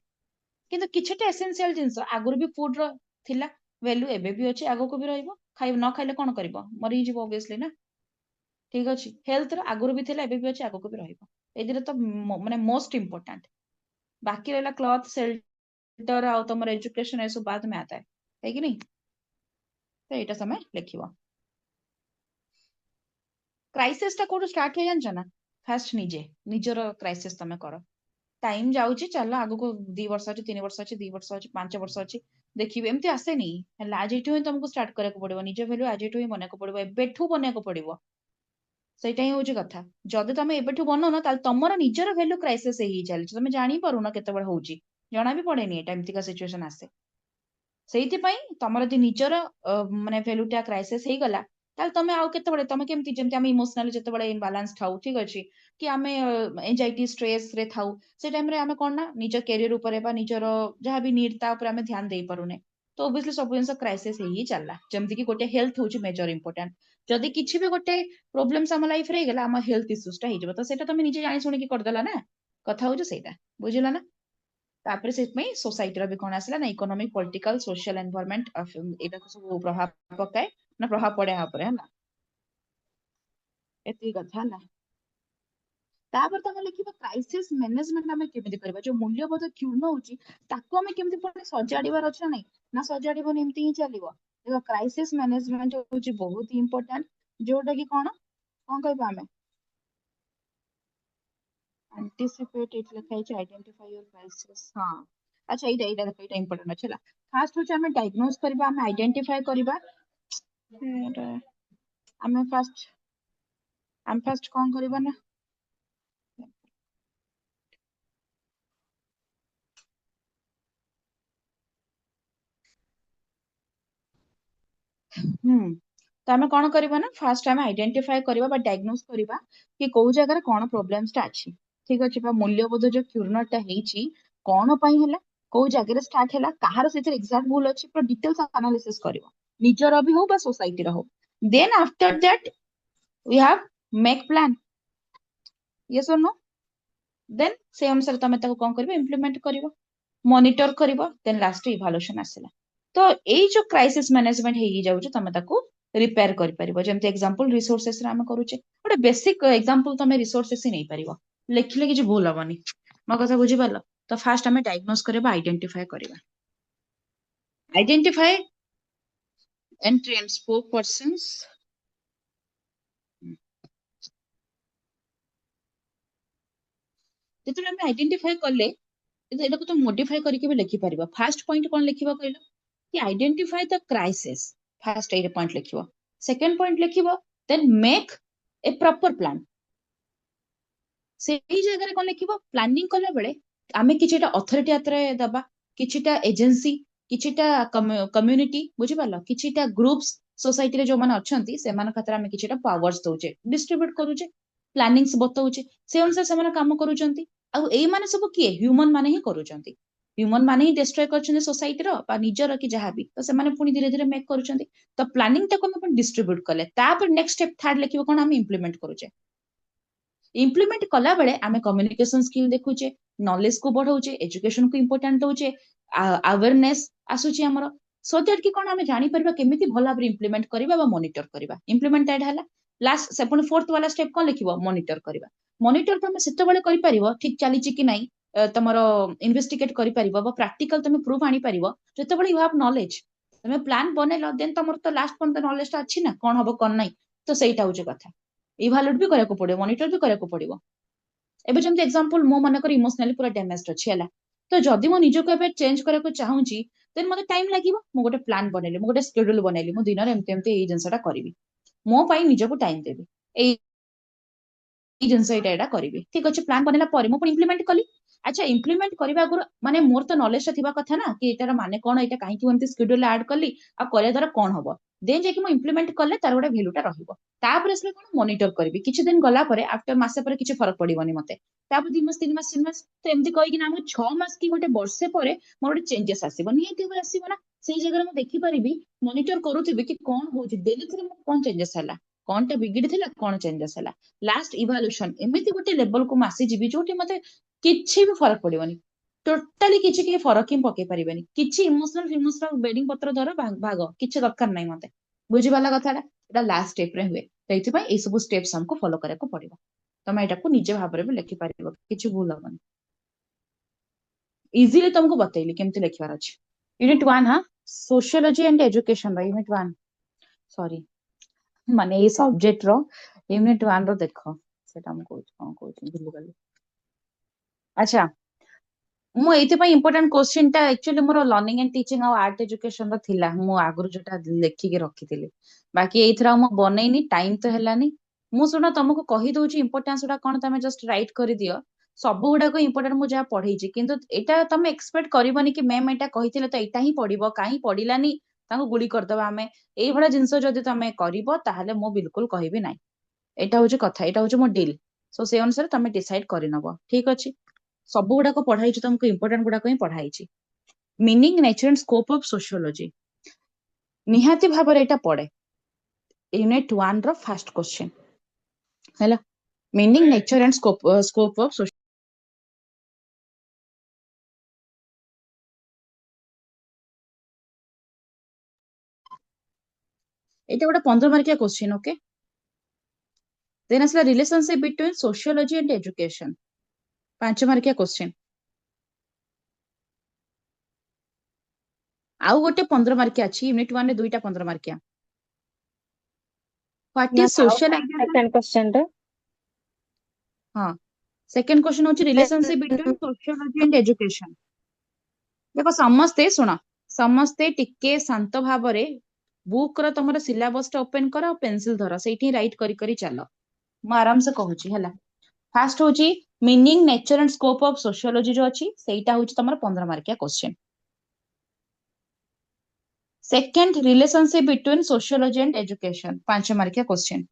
କିନ୍ତୁ କିଛିଟା ଏସେନ୍ସିଆଲ ଜିନିଷ ଆଗରୁ ବି ଫୁଡ ର ଥିଲା ଭ୍ୟାଲୁ, ଏବେ ବି ଅଛି, ଆଗକୁ ବି ରହିବ। ନ ଖାଇଲେ କଣ କରିବ, ମରିଯିବ ଅବଭିୟସଲି ନା। ଠିକ ଅଛି, ହେଲ୍ଥ ର ଆଗରୁ ବି ଥିଲା, ଏବେ ବି ଅଛି, ଆଗକୁ ବି ରହିବ। ଏଥିରେ ତ ମାନେ ମୋଷ୍ଟ ଇମ୍ପୋର୍ଟାଣ୍ଟ। ବାକି ରହିଲା କ୍ଲଥ, ସେଲ୍ଟର ଆଉ ତମର ଏଜୁକେସନ, ଏସବୁ ବାଦ में आता है, है कि नहीं? ତ ଏଇଟା ତମେ ଲେଖିବ। କ୍ରାଇସିସ୍ ଟା କୋଉଠୁ ଷ୍ଟାର୍ଟ ହୁଏ ଜାଣିଛ ନା? ଫାଷ୍ଟ ନିଜର କ୍ରାଇସିସ୍ ତମେ କର। ଟାଇମ ଯାଉଛି, ଚାଲ ଆଗକୁ 2 ବର୍ଷ ଅଛି, 3 ବର୍ଷ ଅଛି, 2 ବର୍ଷ ଅଛି, 5 ବର୍ଷ ଅଛି, ଦେଖିବି, ଏମିତି ଆସେନି। ହେଲା ଆଜିଠୁ ହିଁ ତମକୁ ଷ୍ଟାର୍ଟ କରିବାକୁ ପଡିବ, ନିଜ ଭ୍ୟାଲୁ ଆଜିଠୁ ହିଁ ବନେଇବାକୁ ପଡିବ, ଏବେଠୁ ବନେଇବାକୁ ପଡିବ। ସେଇଟା ହିଁ ହଉଛି କଥା। ଯଦି ତମେ ଏବେଠୁ ବନଉନ, ତାହେଲେ ତମର ନିଜର ଭ୍ୟାଲୁ କ୍ରାଇସିସ୍ ହେଇ ଚାଲିଛି, ତମେ ଜାଣିପାରୁନ କେତେବେଳେ ହଉଛି, ଜଣା ବି ପଡେନି ଏଟା ଏମିତିକା ସିଚୁଏସନ ଆସେ। ସେଇଥିପାଇଁ ତମର ଯଦି ନିଜର ମାନେ ଭ୍ୟାଲୁ ଟା କ୍ରାଇସିସ୍ ହେଇଗଲା, ତାହେଲେ ତମେ ଆଉ କେତେବେଳେ, ତମେ କେମିତି, ଯେମିତି ଆମେ ଇମୋସନାଲି ଯେତେବେଳେ ଇନବାଲାନ୍ସ ଥାଉ, ଠିକ ଅଛି, କି ଆମେ ଏନଜାଇଟି ଷ୍ଟ୍ରେସ ରେ ଥାଉ, ସେ ଟାଇମରେ ଆମେ କଣ ନା, ନିଜ କ୍ୟାରିୟର ଉପରେ ବା ନିଜର ଯାହାବି ନିଡ୍ ତା ଉପରେ ଆମେ ଧ୍ୟାନ ଦେଇପାରୁନେ। ତ ଓବିୟସଲି ସବୁ ଜିନିଷ କ୍ରାଇସିସ୍ ହେଇ ଚାଲିଲା। ଯେମିତି କି ଗୋଟେ ହେଲ୍ଥ ହଉଛି ମେଜର ଇମ୍ପୋର୍ଟାଣ୍ଟ, ଯଦି କିଛି ବି ଗୋଟେ ପ୍ରୋବ୍ଲେମ୍ସ ଆମ ଲାଇଫରେ ହେଇଗଲା, ଆମ ହେଲ୍ଥ ଇସ୍ୟୁଜ ଟା ହେଇଯିବ, ତ ସେଇଟା ତମେ ନିଜେ ଜାଣି ଶୁଣିକି କରିଦେଲା ନା। କଥା ହଉଛି ସେଇଟା, ବୁଝିଲା ନା? ତାପରେ ସେଥିପାଇଁ ସୋସାଇଟିର ବି କଣ ଆସିଲା ନା, ଇକୋନୋମିକ, ପଲିଟିକାଲ, ସୋସିଆଲ ଏନଭାୟରନମେଣ୍ଟ, ଏଇଟା ସବୁ ପ୍ରଭାବ ପକାଏ ନା, ପ୍ରଭାବ ପଡେ ଏହା ଉପରେ। ହେଲା ଏତିକି କଥା। ହେଲା ତାପରେ ତମେ ଲେଖିବ କ୍ରାଇସିସ୍ ମ୍ୟାନେଜମେଣ୍ଟ ଆମେ କେମିତି କରିବା, ଯୋଉ ମୂଲ୍ୟବୋଧ କ୍ଷୁର୍ଣ୍ଣ ହଉଛି ତାକୁ ଆମେ କେମିତି ପୁଣି ସଜାଡିବାର ଅଛି ନା ନାଇଁ, ନା ସଜାଡିବନି, ଏମିତି ହିଁ ଚାଲିବ। ଦେଖ କ୍ରାଇସିସ୍ ମ୍ୟାନେଜମେଣ୍ଟ ହଉଛି ବହୁତ ଇମ୍ପୋର୍ଟାଣ୍ଟ, ଯୋଉଟା କି କଣ କହିବା ଆମେ, anticipate it ଲେଖା ହେଇଛି identify your crisis ହଁ ଆଚ୍ଛା ଏଇଟା important ଅଛି ହେଲା ଫାର୍ଷ୍ଟ ହଉଛି ଆମେ diagnose କରିବା ଆମେ identify କରିବା ଆମେ ଫାର୍ଷ୍ଟ କଣ କରିବା ନା ତ ଆମେ କଣ କରିବା ନା ଫାର୍ଷ୍ଟ ଆମେ ଆଇଡେଣ୍ଟିଫାଏ କରିବା ବା ଡାୟଗ୍ନୋଜ କରିବା କି କୋଉ ଜାଗାରେ କଣ ପ୍ରୋବ୍ଲେମ୍ସଟା ଅଛି ଠିକ ଅଛି ବା ମୂଲ୍ୟବୋଧ ଯୋଉ କ୍ୟୁରନରଟା ହେଇଛି କଣ ପାଇଁ ହେଲା କୋଉ ଜାଗାରେ ଷ୍ଟାର୍ଟ ହେଲା କାହାର ସେଥିରେ ଏକ୍ସାକ୍ଟ ଭୁଲ ଅଛି ପୁରା ଡିଟେଲ୍ସ ଆନାଲିସିସ୍ କରିବ ନିଜର ବି ହଉ ବା ସୋସାଇଟିର ହଉ then after that we have make plan yes or no then से अनुसार तमे ताको कोन करबे इंप्लीमेंट करबो मॉनिटर करबो देन लास्ट इवैल्यूएशन आसीला तो एई जो क्राइसिस मैनेजमेंट हेई जाउ जे तमे ताको रिपेयर करि परिबो जेमते एग्जांपल रिसोर्सेस रे हम करूचे गोटे बेसिक एग्जांपल तमे रिसोर्सेस ही नै परिबो लेखिले कि भूल हबनी मो कथा बुझी पालो तो फास्ट हमें डायग्नोस करबा identify entry and spoke persons जेतले हमें आइडेंटिफाई करले एटा को तो मॉडिफाई करके भी लिखि परिबो फर्स्ट पॉइंट कोन लिखिबो कहलो कि identify the crisis first a point लिखिबो सेकंड पॉइंट लिखिबो then make a proper plan सेही जगह कोन लिखिबो प्लानिंग करला बेले आमे किछिटा अथॉरिटी आत्रे दबा किछिटा एजेंसी किछिटा कम्युनिटी बुझि पालो किछिटा ग्रुप्स सोसाइटी रे जो माने अछंती से मान खतरा आमे किछिटा पावर्स दोचे डिस्ट्रीब्यूट करूचे प्लानिंग्स बतौचे से अनुसार से माने काम करूचंती आ एई माने सब किए ह्यूमन माने ही करूचंती ह्यूमन माने ही डिस्ट्रॉय करछन सोसाइटी रो बा निजर कि जहां भी तो से माने पुनी धीरे धीरे मेक करूचंती तो प्लानिंग ता को हम डिस्ट्रीब्यूट करले तापर नेक्स्ट स्टेप थर्ड लिखिबो कोन हम इंप्लीमेंट करूचे इम्प्लीमेंट कला बेले आमे कम्युनिकेशन स्किल देखुचे नॉलेज को बढ़ाउचे एजुकेशन को इंपोर्टेंट दोचे अवेयरनेस आसुची हमर सो दैट कि कोन आमे जानि परबा केमिति भला भाबरे इम्प्लीमेंट करबा बा मॉनिटर करबा इम्प्लीमेंटेड हला लास्ट से पुनी फोर्थ वाला स्टेप कोन लिखिबो मॉनिटर करबा मॉनिटर तमे सेते बेले करि परिबो ठीक चलीची कि नाही तमरो इन्वेस्टिगेट करि परिबो बा प्रैक्टिकल तमे प्रूफ आनि परिबो जेते बेले यू हैव नॉलेज तमे प्लान बनेलो देन तमर तो लास्ट पॉइंट नॉलेज ता अछि ना कोन हबो कोन नाही तो सेटा होजे कथा इवैल्यूएट भी करको पड़िबो मॉनिटर भी करको पड़िबो एबे जेमते एग्जांपल मो मन कर इमोशनली पूरा डैमेज्ड अछि हला तो जदि मो निजको एबे चेंज करको चाहूची देन मते टाइम लागिबो मो गोटे प्लान बनेली मो गोटे शेड्यूल बनेली मो दिन रे एमते एमते एई जिंसटा करबी मो पई निजको टाइम देबी एई जिनस एटा करिवे ठीक अछि प्लान बनेला परे मो पुनी इम्प्लीमेंट कली अच्छा इम्प्लीमेंट करबा गुरु माने मोर तो नॉलेज थिबा कथा ना कि एटार माने कोन एटा काहे कि एमते शेड्यूल ऐड कली आ करे द्वारा कोन हबो देन जे कि मो इम्प्लीमेंट करले तार गोटे वैल्यूटा रहिबो तापर से कोन मॉनिटर करबी किछि दिन गला परे आफ्टर मासे परे किछि फरक पड़िबोनी मते तापर 2 मास 3 मास 4 मास तो एमती कहि कि ना मो 6 मास की गोटे वर्षे परे मोर गोटे चेंजेस आसीबो नियति हो आसीबो ना सेही जगह मो देखि परिबी मॉनिटर करूथिबी कि कोन होची डेली थरे मो कोन चेंजेस हला कोनटा बिगिड़ी थिला कोन चेंजेस हला लास्ट इवैल्यूएशन एमिति गोटे लेवल को मासी जीवी जोटी मते किछि भी फरक पड़िबोनी टोटाली किछि के फरक ही पके परिबेनी किछि इमोशनल बेडिंग पत्र धर भाग किछि दरकार नै मते बुझी वाला कथाडा एटा लास्ट स्टेप रे हुए तैथि पई ए सब स्टेप्स हमको फॉलो करे को पड़िबो तमे एटा को निजे भाबरे भी लिखि पारिबो किछि भूल हबनी इजीली तुमको बतैली केमति लिखिबार अछि यूनिट 1 हां सोशियोलॉजी एंड एजुकेशन रा यूनिट 1 सॉरी माने ए सब्जेक्ट रो यूनिट 1 रो देखो सेटा हम कोन भूल गली अच्छा मु एथि पई इंपोर्टेंट क्वेश्चन ता actually more learning and teaching आ आर्ट एजुकेशन रो थिला मु आगुरु जोटा लेखि के रखिथिली बाकी एथरा मु बनेइनी टाइम तो हेलानी मु सुना तुमको कहि दोची इंपोर्टेंस उडा कोन तमे जस्ट राइट करि दियो सब गुडा को इंपोर्टेंट मु जा पढैची किंतु एटा तमे एक्सपेक्ट करबनी कि मैम एटा कहिथिले तो एटा ही पढिबो काई पढिलानी ताको गुडी करदबा हमें एई भडा जिंस जदी तमे करिवो ताहले मु बिल्कुल कहिबी नाही एटा होची कथा एटा होची मो डील सो से अनुसार तमे डिसाइड करिनबो ठीक अछि सब गुडा को पढाई तुमको इंपोर्टेंट गुडा को ही पढाई meaning nature and scope of sociology निहाती भाबरे एटा पड़े यूनिट 1 रो फर्स्ट क्वेश्चन हैला meaning nature and scope of एटा गोटे 15 मार्किया क्वेश्चन ओके देन असला relationship between sociology and education 5 मार्किया क्वेश्चन आउ गोटे 15 मार्किया अछि यूनिट 1 रे दुईटा 15 मार्किया what is social second question रे हां सेकंड क्वेश्चन होची relationship between sociology and education. देखो समस्ते शुण, समस्ते टिके शांत भावरे बुक रो तुमर सिलेबस टा ओपन कर पेंसिल धर सेठी राइट करी करी चलो। मु आराम से कहूची हला। फास्ट होची meaning nature and scope of sociology जो अछि सेटा होची तुमर 15 मार्किया question. Second relationship between sociology and education 5 मार्किया क्वेश्चन।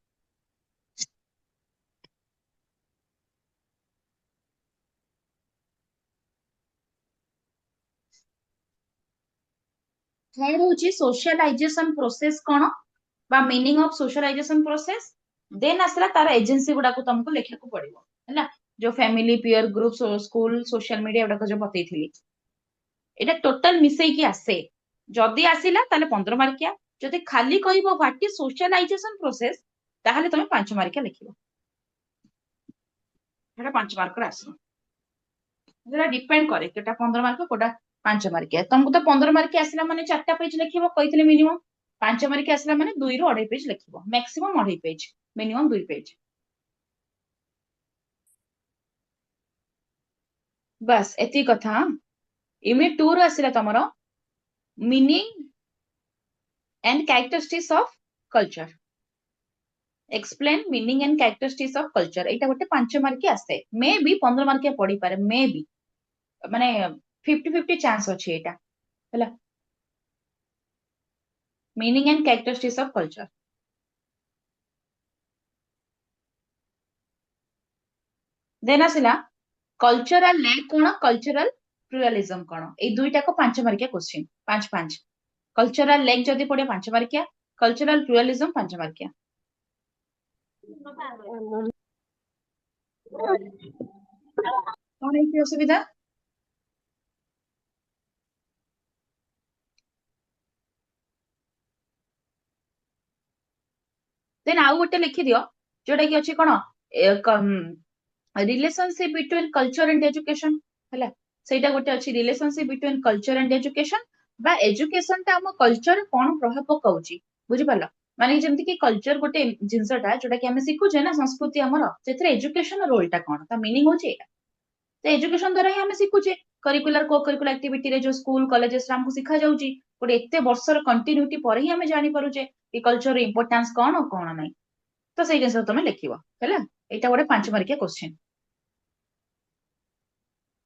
थर्ड होची सोशलाइजेशन प्रोसेस कोन बा meaning of socialization process. Then आसला तार एजेंसी गुडा को तुमको लिखा को पड़िबो हैला, जो family peer group school social media गुडा को जो बतैथिली एटा टोटल मिसई की आसे। जदी आसिला ताले 15 मार्किया, जदी खाली कहबो व्हाट इज सोशलाइजेशन प्रोसेस ताहले तुम 5 मार्किया लिखिबो। एटा 5 मार्क रा आसो। जेला डिपेंड करे केटा 15 मार्क कोटा 5 मार्किया। तुमको तो 15 मार्किया आसिला माने 4टा पेज लिखिबो कहितले मिनिमम। 5 मार्किया आसिला माने 2 रो 2.5 पेज लिखिबो, मैक्सिमम 2.5 पेज, मिनिमम 2 पेज। बस एती कथा। यूनिट 2 रो आसिला तमरो meaning and characteristics of culture. Explain meaning and characteristics of culture. एटा गोटे 5 मार्किया आसे, मे बी 15 मार्किया पड़ी पारे, मे बी माने 50-50 चांस अछि एटा हैला। Meaning and characteristics of culture. Then आसिला कल्चरल लेग कोन, कल्चरल प्लुरालिज्म कोन। ए दुईटा को 5 मार्किया क्वेश्चन, 5-5। कल्चरल लेग जदी पड़े 5 मार्किया, कल्चरल प्लुरालिज्म 5 मार्किया। कोन एकी असुविधा? देन आउ गोटे लिखि दियो जोटा कि अछि कोन relationship between culture and education हैला। सेटा गोटे अछि relationship between culture and education बा एजुकेशन ता हम कल्चर कोन प्रभाव पकाउची बुझि पालो। माने जेमति कि कल्चर गोटे जिंसटा जोटा कि हम सिखु जे ना संस्कृति हमर सेथरे एजुकेशन रोल ता कोन ता मीनिंग होची एटा। तो एजुकेशन द्वारा ही हम सिखु जे करिकुलर को करिकुलर एक्टिविटी रे जो स्कूल कॉलेजेस हमको सिखा जाउची गोटे एते वर्षर कंटिन्यूटी पर ही हम जानि पारु जे कि कल्चर इंपोर्टेंस कोन और कोन नै। तो सेई जिंस तुम लिखिबो हैला। एटा गोटे 5 मार्किया क्वेश्चन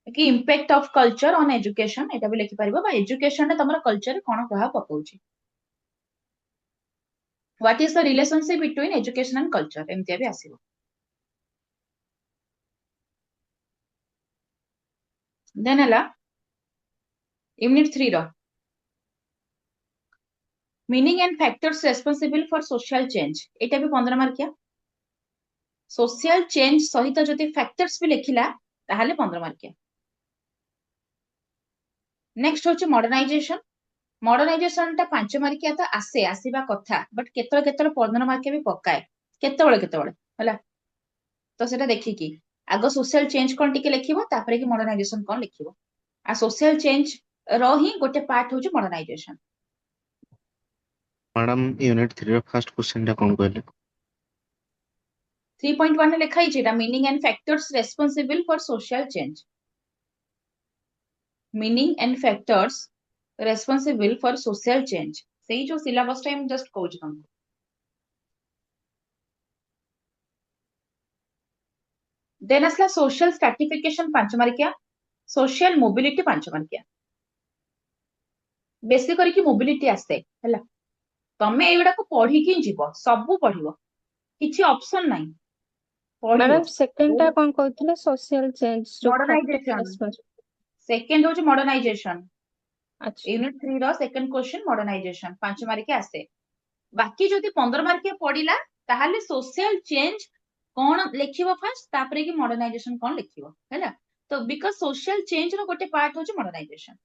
कि impact of culture on education एटा भी लिखि परिबो बा एजुकेशन ने तमरा कल्चर कोन प्रभाव पकाउची। What is the relationship between education and culture एमतिया भी आसीबो। देन हला यूनिट 3 रो meaning and factors responsible for social change. एटा भी 15 मार्किया। सोशल चेंज सहित जदि फैक्टर्स भी लिखिला ताहले 15 मार्किया। नेक्स्ट होची मॉडर्नाइजेशन। मॉडर्नाइजेशन ता 5 मार्किया तो आसे आसीबा कथा, बट केतळ केतळ 15 मार्किया भी पकाए केतळ केतळ हला। तो सेटा देखि कि आगो सोशल चेंज कोन टिके लिखिबो तापरे कि मॉडर्नाइजेशन कोन लिखिबो। आ सोशल चेंज रो ही गोटे पार्ट होची मॉडर्नाइजेशन। मैडम यूनिट 3 रो फर्स्ट क्वेश्चन टा कोन कहले? 3.1 लिखा ही जेटा meaning and factors responsible for social change. Meaning and factors responsible for social change सेही जो सिलेबस टाइम जस्ट कहूची तुमको। देन असला सोशल स्ट्रैटिफिकेशन 5 मार्किया, सोशल मोबिलिटी 5 मार्किया। बेसी करी कि मोबिलिटी आसे हैला। तमे एगुडा को पढ़ी कि जीवो, सबु पढ़िबो, किछि ऑप्शन नाही, पढ़िबो। मैडम सेकंड टा कोन कहथिले सोशल चेंज जो मॉडर्नाइजेशन फैक्टर सेकंड होची मॉडर्नाइजेशन। अच्छा यूनिट 3 रो सेकंड क्वेश्चन मॉडर्नाइजेशन 5 मार्किया आसे। बाकी जदि 15 मार्किया पड़िला ताहले सोशल चेंज कोन लिखिबो फर्स्ट तापरे कि मॉडर्नाइजेशन कोन लिखिबो हैला। तो बिकॉज़ सोशल चेंज रो गोटे पार्ट होची मॉडर्नाइजेशन।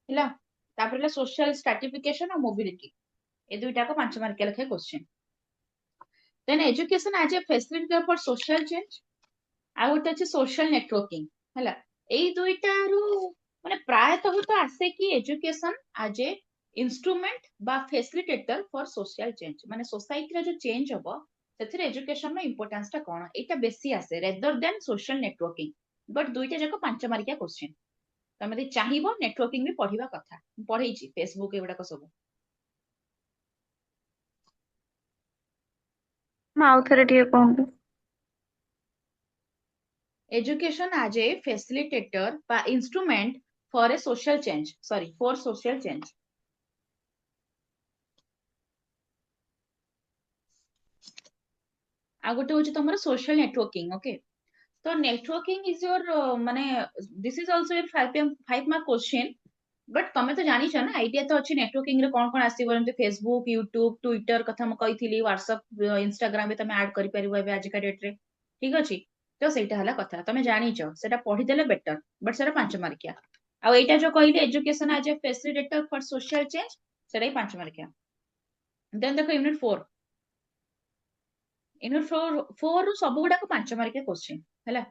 हैला तापरे सोशल स्ट्रैटिफिकेशन और मोबिलिटी ए दुईटा को 5 मार्किया लेखे question. Then education as a facilitator for social change ଆଉ ଗୋଟେ ଅଛି social networking ହେଲା। ଏଇ ଦୁଇଟାରୁ ମାନେ ପ୍ରାୟତଃ ତ ଆସେ କି ଏଜୁକେସନ ଆଜ ଏ ଇନଷ୍ଟ୍ରୁମେଣ୍ଟ ବା ଫେସିଲିଟେଟର ଫର ସୋସିଆଲ ଚେଞ୍ଜ, ମାନେ ସୋସାଇଟିର ଯୋଉ ଚେଞ୍ଜ ହବ ସେଥିରେ ଏଜୁକେସନର ଇମ୍ପୋର୍ଟାନ୍ସ ଟା କଣ ଏଇଟା ବେଶୀ ଆସେ ରେଦର ଦେନ୍ ସୋସିଆଲ ନେଟୱର୍କିଂ। ବଟ୍ ଦୁଇଟା ଯାକ 5 ମାର୍କିଆ କ୍ୱେଶ୍ଚିନ୍। ତମେ ଯଦି ଚାହିଁବ ନେଟୱର୍କିଂ ବି ପଢିବା କଥା, ମୁଁ ପଢେଇଛି ଫେସବୁକ୍ ଏଗୁଡାକ ସବୁ। ଆଉ ଥରେ ଟିକେ କୁହନ୍ତୁ। Education as a facilitator বা instrument for a social change, sorry, for social change. ଆଉ ଗୋଟେ ହଉଛି ତମର social networking, okay? ତ networking is your ମାନେ this is also your 5 mark question, but ତମେ ତ ଜାଣିଛ ନା ଆଇଡିଆ ତ ଅଛି ନେଟୱର୍କିଂ ରେ କଣ କଣ ଆସିବ, ଯେମିତି ଫେସବୁକ୍, ୟୁଟ୍ୟୁବ, ଟ୍ୱିଟର କଥା ମୁଁ କହିଥିଲି, ହ୍ୱାଟ୍ସଆପ, ଇନଷ୍ଟାଗ୍ରାମ ବି ତମେ ଆଡ କରିପାରିବ ଏବେ ଆଜିକା ଡେଟ୍ ରେ, ଠିକ ଅଛି? ତ ସେଇଟା ହେଲା କଥା, ତମେ ଜାଣିଛ ସେଟା ପଢିଦେଲେ ବେଟର, ବଟ୍ ସେଟା 5 ମାର୍କିଆ। ଆଉ ଏଇଟା ଯୋଉ କହିଲି ଏଜୁକେସନ ଆଜ ଏ ଫେସିଲିଟେଟର ଫର ସୋସିଆଲ ଚେଞ୍ଜ, ସେଟା ବି 5 ମାର୍କିଆ। ଦେନ୍ ଦେଖ ୟୁନିଟ୍ 4, ୟୁନିଟ୍ 4 ରୁ ସବୁ ଗୁଡାକ 5 ମାର୍କିଆ କ୍ୱେଶ୍ଚିନ୍ ହେଲା।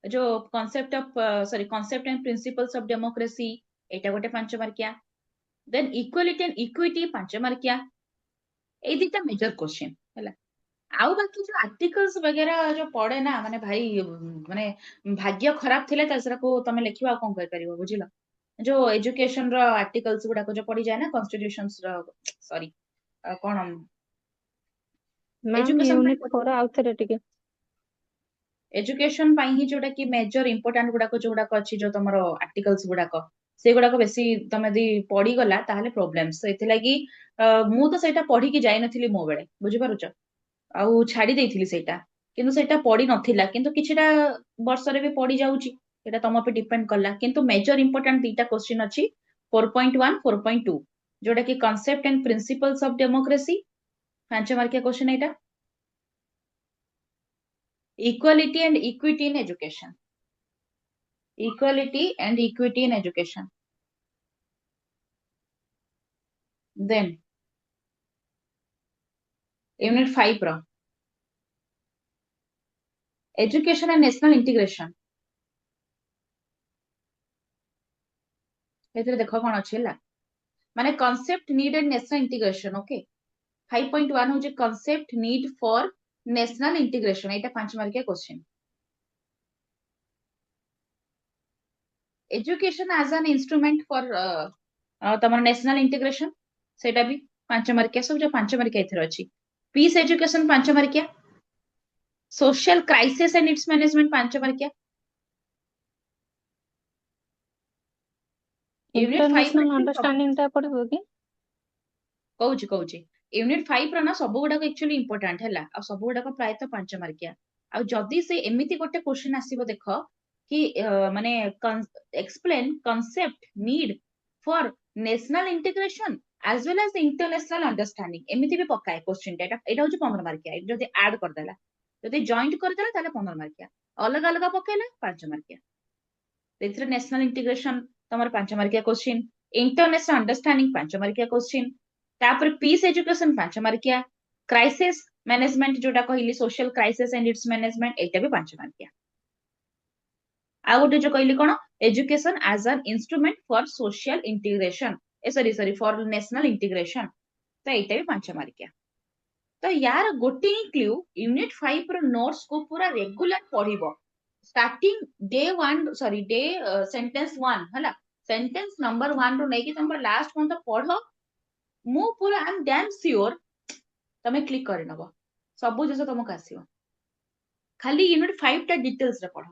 ଯୋଉ concept of concept and principles of democracy, ଏଇଟା ଗୋଟେ 5 ମାର୍କିଆ। ଦେନ୍ ଇକ୍ୱାଲିଟି ଆଣ୍ଡ ଇକ୍ୱିଟି 5 ମାର୍କିଆ। ଏଇ ଦିଟା ମେଜର କ୍ୱେଶ୍ଚିନ୍ ହେଲା। ଆଉ ବାକି ଯୋଉ ଆର୍ଟିକଲ୍ସ ବଗେରା ଯୋଉ ପଡେ ନା, ମାନେ ଭାଇ ମାନେ ଭାଗ୍ୟ ଖରାପ ଥିଲେ ତା ସେଟାକୁ ତମେ ଲେଖିବ ଆଉ କଣ କରିପାରିବ, ବୁଝିଲ? ଯୋଉ ଏଜୁକେସନ ର ଆର୍ଟିକଲ୍ସ ଗୁଡାକ ଯୋଉ ପଡିଯାଏ ନା କନଷ୍ଟିଟ୍ୟୁସନ ର, ସରି କଣ ମ୍ୟାମ୍ ଏଜୁକେସନ ପାଇଁ ୟୁନିଟ୍ 4 ଆଉ ଥରେ ଟିକେ। ଏଜୁକେସନ ପାଇଁ ହିଁ ଯୋଉଟା କି ମେଜର ଇମ୍ପୋର୍ଟାଣ୍ଟ ଗୁଡାକ ଯୋଉଗୁଡାକ ଅଛି, ଯୋଉ ତମର ଆର୍ଟିକଲ୍ସ ଗୁଡାକ ସେଗୁଡାକ ବେଶୀ ତମେ ଯଦି ପଢିଗଲା ତାହେଲେ ପ୍ରୋବ୍ଲେମ। ସେଥିଲାଗି ମୁଁ ତ ସେଇଟା ପଢିକି ଯାଇନଥିଲି ମୋ ବେଳେ, ବୁଝିପାରୁଛ? ଆଉ ଛାଡି ଦେଇଥିଲି ସେଇଟା, କିନ୍ତୁ ସେଇଟା ପଡି ନଥିଲା, କିନ୍ତୁ କିଛିଟା ବର୍ଷରେ ବି ପଡି ଯାଉଛି, ସେଇଟା ତମ ଉପରେ ଡିପେଣ୍ଡ କଲା। କିନ୍ତୁ ମେଜର ଇମ୍ପୋର୍ଟାଣ୍ଟ ଦିଟା କ୍ୱେଶ୍ଚିନ୍ ଅଛି, 4.1, 4.2, ଯୋଉଟା କି concept and principles of democracy, 5 ମାର୍କିଆ କ୍ୱେଶ୍ଚିନ୍ ଏଇଟା। Equality and equity in education. Equality and equity in education. Then, Unit 5 ର Education and national integration. ଏଥିରେ ଦେଖ କଣ ଅଛି ହେଲା, ମାନେ concept, need and national integration, okay? 5.1 ହଉଛି concept, need for national integration, ଏଇଟା 5 ମାର୍କିଆ question. Education as an instrument for ତମର national integration, ସେଇଟା ବି 5 ମାର୍କିଆ। ସବୁ ଯୋଉ 5 ମାର୍କିଆ ଏଥିରେ ଅଛି। Peace education 5 ମାର୍କିଆ। Social crisis and its management 5 ମାର୍କିଆ। ୟୁନିଟ୍ 5 ଇଣ୍ଟରନ୍ୟାସନାଲ ଅଣ୍ଡରଷ୍ଟାଣ୍ଡିଂ ଟା ପଡିବ କି? କହୁଛି ୟୁନିଟ୍ 5 ର ନା ସବୁ ଗୁଡାକ ଆକ୍ଚୁଆଲି ଇମ୍ପୋର୍ଟାଣ୍ଟ ହେଲା, ଆଉ ସବୁ ଗୁଡାକ ପ୍ରାୟତଃ 5 ମାର୍କିଆ। ଆଉ ଯଦି ସେ ଏମିତି ଗୋଟେ କ୍ୱେଶ୍ଚିନ୍ ଆସିବ, ଦେଖ କି ମାନେ ଏକ୍ସପ୍ଲେନ କନସେପ୍ଟ ନିଡ୍ ଫର ନ୍ୟାସନାଲ ଇଣ୍ଟିଗ୍ରେସନ ଆଜ ୱେଲ ଆଜ ଇଣ୍ଟରନ୍ୟାସନାଲ ଅଣ୍ଡରଷ୍ଟାଣ୍ଡିଂ, ଏମିତି ବି ପକାଏ କ୍ୱେଶ୍ଚିନ୍ ଟା। ଏଇଟା ହଉଛି 15 ମାର୍କିଆ। ଯଦି ଆଡ୍ କରିଦେଲା, ଯଦି ଜଏଣ୍ଟ କରିଦେଲା ତାହେଲେ 15 ମାର୍କିଆ, ଅଲଗା ଅଲଗା ପକେଇଲେ 5 ମାର୍କିଆ। ସେଥିରେ ନ୍ୟାସନାଲ ଇଣ୍ଟିଗ୍ରେସନ ତମର 5 ମାର୍କିଆ କ୍ୱେଶ୍ଚିନ୍, ଇଣ୍ଟରନ୍ୟାସନାଲ ଅଣ୍ଡରଷ୍ଟାଣ୍ଡିଂ 5 ମାର୍କିଆ କ୍ୱେଶ୍ଚିନ୍, ତାପରେ ପିସ୍ ଏଜୁକେସନ 5 ମାର୍କିଆ, କ୍ରାଇସିସ୍ ମ୍ୟାନେଜମେଣ୍ଟ ଯୋଉଟା କହିଲି social crisis and its management, ଏଇଟା ବି 5 ମାର୍କିଆ। ଆଉ ଗୋଟେ ଯୋଉ କହିଲି କଣ, ଏଜୁକେସନ ଆଜ ଆନ୍ instrument for social integration, sorry for national integration, ତ ଏଇଟା ବି 5 ମାର୍କିଆ। ତ ୟାର ଗୋଟେ ହିଁ କ୍ଲ୍ୟୁ, ୟୁନିଟ୍ 5 ର ନୋଟ୍ସ କୁ ପୁରା ରେଗୁଲାର ପଢିବ, ଷ୍ଟାର୍ଟିଂ ଡେ 1, ସରି ଡେ ସେଣ୍ଟେନ୍ସ 1 ହେଲା, ସେଣ୍ଟେନ୍ସ ନମ୍ବର 1 ରୁ ନେଇକି ତମର ଲାଷ୍ଟ ପର୍ଯ୍ୟନ୍ତ ପଢ। ମୁଁ ପୁରା ଆଇ ଏମ୍ ଡ୍ୟାମ୍ ସିଓର ତମେ କ୍ଲିକ୍ କରିନବ, ସବୁ ଜିନିଷ ତମକୁ ଆସିବ। ଖାଲି ୟୁନିଟ୍ 5 ଟା ଡିଟେଲ୍ସ ରେ ପଢ,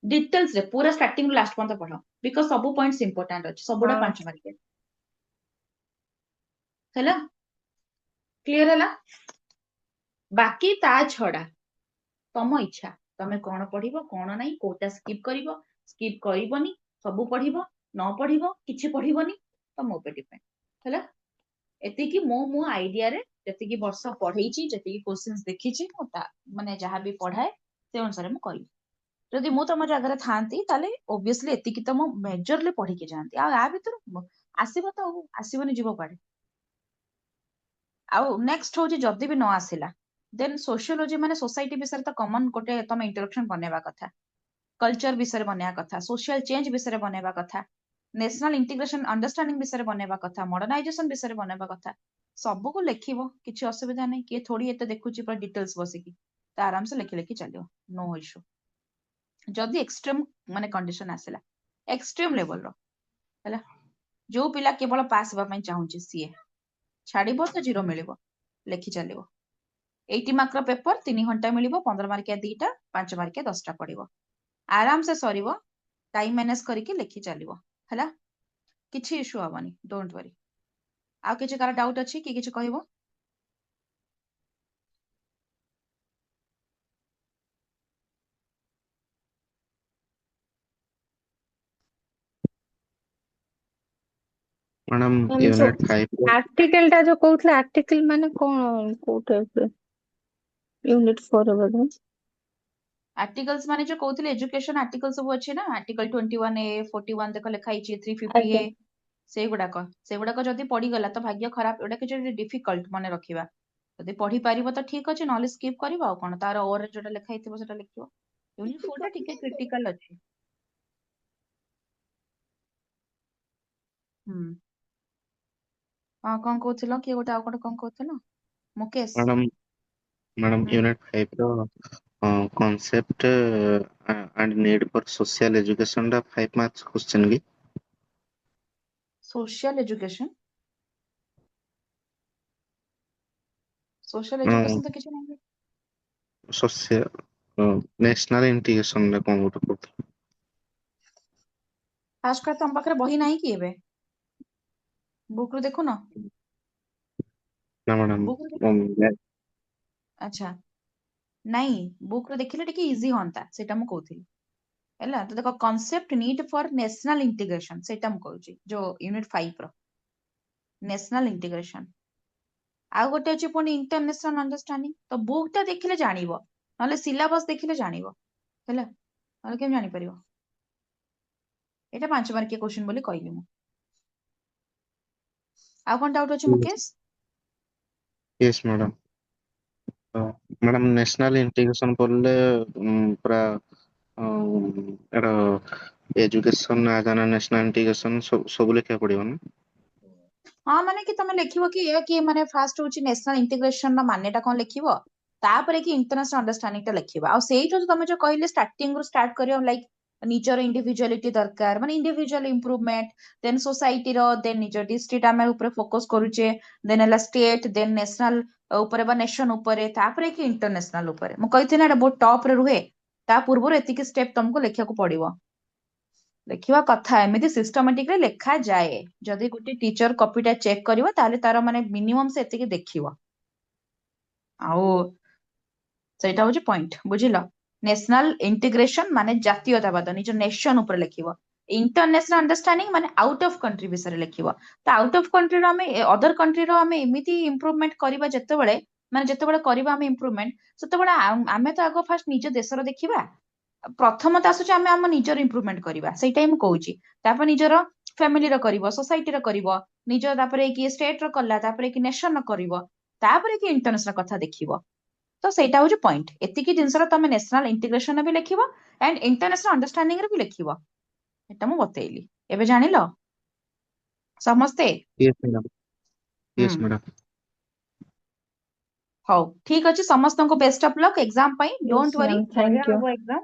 ଡିଟେଲ୍ସ ରେ ପୁରା ଷ୍ଟାର୍ଟିଂ ରୁ ଲାଷ୍ଟ ପର୍ଯ୍ୟନ୍ତ ପଢ, ବିକଜ ସବୁ ପଏଣ୍ଟସ ଇମ୍ପୋର୍ଟାଣ୍ଟ ଅଛି, ସବୁଟା 5 ମାର୍କିଆ ହେଲା। କ୍ଲିୟର ହେଲା? ବାକି ତା ଛଡା ତମ ଇଚ୍ଛା, ତମେ କଣ ପଢିବ କଣ ନାହିଁ, କୋଉଟା ସ୍କିପ୍ କରିବ, ସ୍କିପ୍ କରିବନି, ସବୁ ପଢିବ, ନ ପଢିବ କିଛି ପଢିବନି, ତମ ଉପରେ ଡିପେଣ୍ଡ ହେଲା। ଏତିକି ମୋ ଆଇଡିଆରେ ଯେତିକି ବର୍ଷ ପଢେଇଛି, ଯେତିକି କ୍ୱେଶ୍ଚିନ୍ସ ଦେଖିଛି, ମୁଁ ମାନେ ଯାହା ବି ପଢାଏ ସେ ଅନୁସାରେ ମୁଁ କହିବି। ଯଦି ମୁଁ ତମ ଜାଗାରେ ଥାନ୍ତି ତାହେଲେ ଓବିୟସଲି ଏତିକି ତ ମୁଁ ମେଜରଲି ପଢିକି ଯାଆନ୍ତି, ଆଉ ୟା ଭିତରୁ ଆସିବ ତ ଆସିବନି, ଯିବ କୁଆଡେ। ଆଉ ନେକ୍ସଟ ହଉଛି ଯଦି ବି ନ ଆସିଲା देन सोशियोलोजी माने सोसाइटी विषय तो कॉमन गोटे तमे इंट्रोडक्शन बनेवा कथा कल्चर विषय बनेवा कथा सोशल चेंज विषय बनेवा कथा नेशनल इंटीग्रेशन अंडरस्टैंडिंग विषय बनेवा कथा मॉडर्नाइजेशन विषय बनेवा कथा सब को लिखिबो किछि असुविधा नहीं किए थोड़ी एते देखुची पूरा डिटेल्स बसिकी तो आराम से लिखि लिखि चलियो नो इशू जदि एक्सट्रीम माने कंडीशन आसला एक्सट्रीम लेवल रो हला जो पिला केवल पास हेबा पई चाहूची सीए छाड़िबो तो जीरो मिलिबो लिखि चलिबो 80 मार्क रो पेपर 3 घंटा मिलिबो 15 मार्किया 2टा 5 मार्किया 10टा पड़िबो आराम से सरीबो टाइम मैनेज करके लिखि चलिबो हला किछि इशू हबनी डोंट वरी आ किछि कार डाउट अछि कि किछि कहबो मैडम जो यूनिट 5 आर्टिकल टा जो कहूथले आर्टिकल माने कोन को टाइप रे यूनिट 4 बोधे आर्टिकल्स माने जो कहउथिले एजुकेशन आर्टिकल सब अछि ना आर्टिकल 21A 41 देखो लिखा हिची 350A आज्ञा सेगुड़ाक जदि पड़ी गला तो भाग्य खराब एटा किछि डिफिकल्ट माने रखिबा जदि पढ़ी पारिबो तो ठीक अछि नॉलेज स्किप करबा आ कोन तार ओवर जोटा लिखा हिथिबो सेटा लिखिबो यूनिट 4 टा टिके क्रिटिकल अछि हम हां कोन कहउथिलो कि गोटा आ कोन कहउथिलो मुकेश मैडम मैडम हम यूनिट 5 रो concept and need for social education दा 5 मार्क्स क्वेश्चन की सोशल एजुकेशन तो किछि नहीं सोशल नेशनल इंटीग्रेशन दा कोन गोटे पढ़थि खास कर तुम पाखरे बही नहीं कि एबे बुक रो देखो ना ना मैडम बुक रो अच्छा नहीं बुक रो देखिले टिके इजी होंता सेटा मु कहउथिली ହେଲା ତ ଦେଖ concept need for national integration सेटा मु कहउची जो यूनिट 5 रो नेशनल इंटीग्रेशन आ गोटे अछि पुनी इंटरनेशनल अंडरस्टैंडिंग तो बुक टा देखिले जानिबो नले सिलेबस देखिले जानिबो ହେଲା नले केम जानि परिबो एटा 5 मार्क के क्वेश्चन बोली कहली मु आ कोन डाउट अछि Mukesh yes madam madam national integration पढ़ले पूरा एटा एजुकेशन आजाना नेशनल इंटीग्रेशन सब लिखा पड़िबो ना हाँ माने कि तमे लिखिबो कि माने फास्ट होची नेशनल इंटीग्रेशन रो मानेटा कोन लिखिबो तापरे कि इंटरनेशनल अंडरस्टैंडिंग टा लिखिबो आ सेइठो तमे जो कहले स्टार्टिंग रो स्टार्ट करियो लाइक निजर इंडिविजुअलिटी दरकार माने इंडिविजुअल इंप्रूवमेंट देन सोसाइटी रो देन निजर डिस्ट्रिक्ट आमे ऊपर फोकस करूचे देन हला स्टेट देन नेशनल ऊपर बा नेशन ऊपर तापरे कि इंटरनेशनल ऊपर मु कहिथे ना बहुत टॉप रे रुहे ता पूर्व एतिकी स्टेप तुमको लिखिया को पड़िबो लिखिबा कथा एमिति सिस्टमैटिक रे लेखा जाए जदि गोटे टीचर कॉपीटा चेक करिवो ताले तार माने मिनिमम से एतिकी देखिवो आउ सेटा होची पॉइंट बुझिलो नेशनल इंटीग्रेशन माने जातीयतावाद निज नेशन ऊपर लिखिबो इंटरनेशनल अंडरस्टैंडिंग माने आउट ऑफ कंट्री विषय लिखिबो तो आउट ऑफ कंट्री रो हमें अदर कंट्री रो हमें एमिति इंप्रूवमेंट करिबा जेतेबेले माने जेतेबेले करिबा हमें इंप्रूवमेंट सेतेबेले आमे तो आगो फास्ट निज देशर देखिबा प्रथमत आसुचे आमे हम निजर इंप्रूवमेंट करिबा सेटाई मु कहूची तापर निजर फैमिली रो करिवो सोसाइटी रो करिवो निज तापरे कि स्टेट रो कला तापरे कि नेशन रो करिवो तापरे कि इंटरनेशनल कथा देखिवो तो सेटा होची पॉइंट एतिकी जिंसरा तमे नेशनल इंटीग्रेशन भी लिखिबो एंड इंटरनेशनल अंडरस्टैंडिंग रे भी लिखिबो एटा मु बतेइली एबे जानिलो समस्ते यस मैडम यस हम्म मैडम हौ ठीक अछि समस्त को बेस्ट ऑफ लक एग्जाम पई yes don't worry ma'am thank बढ़िया यू हबो एग्जाम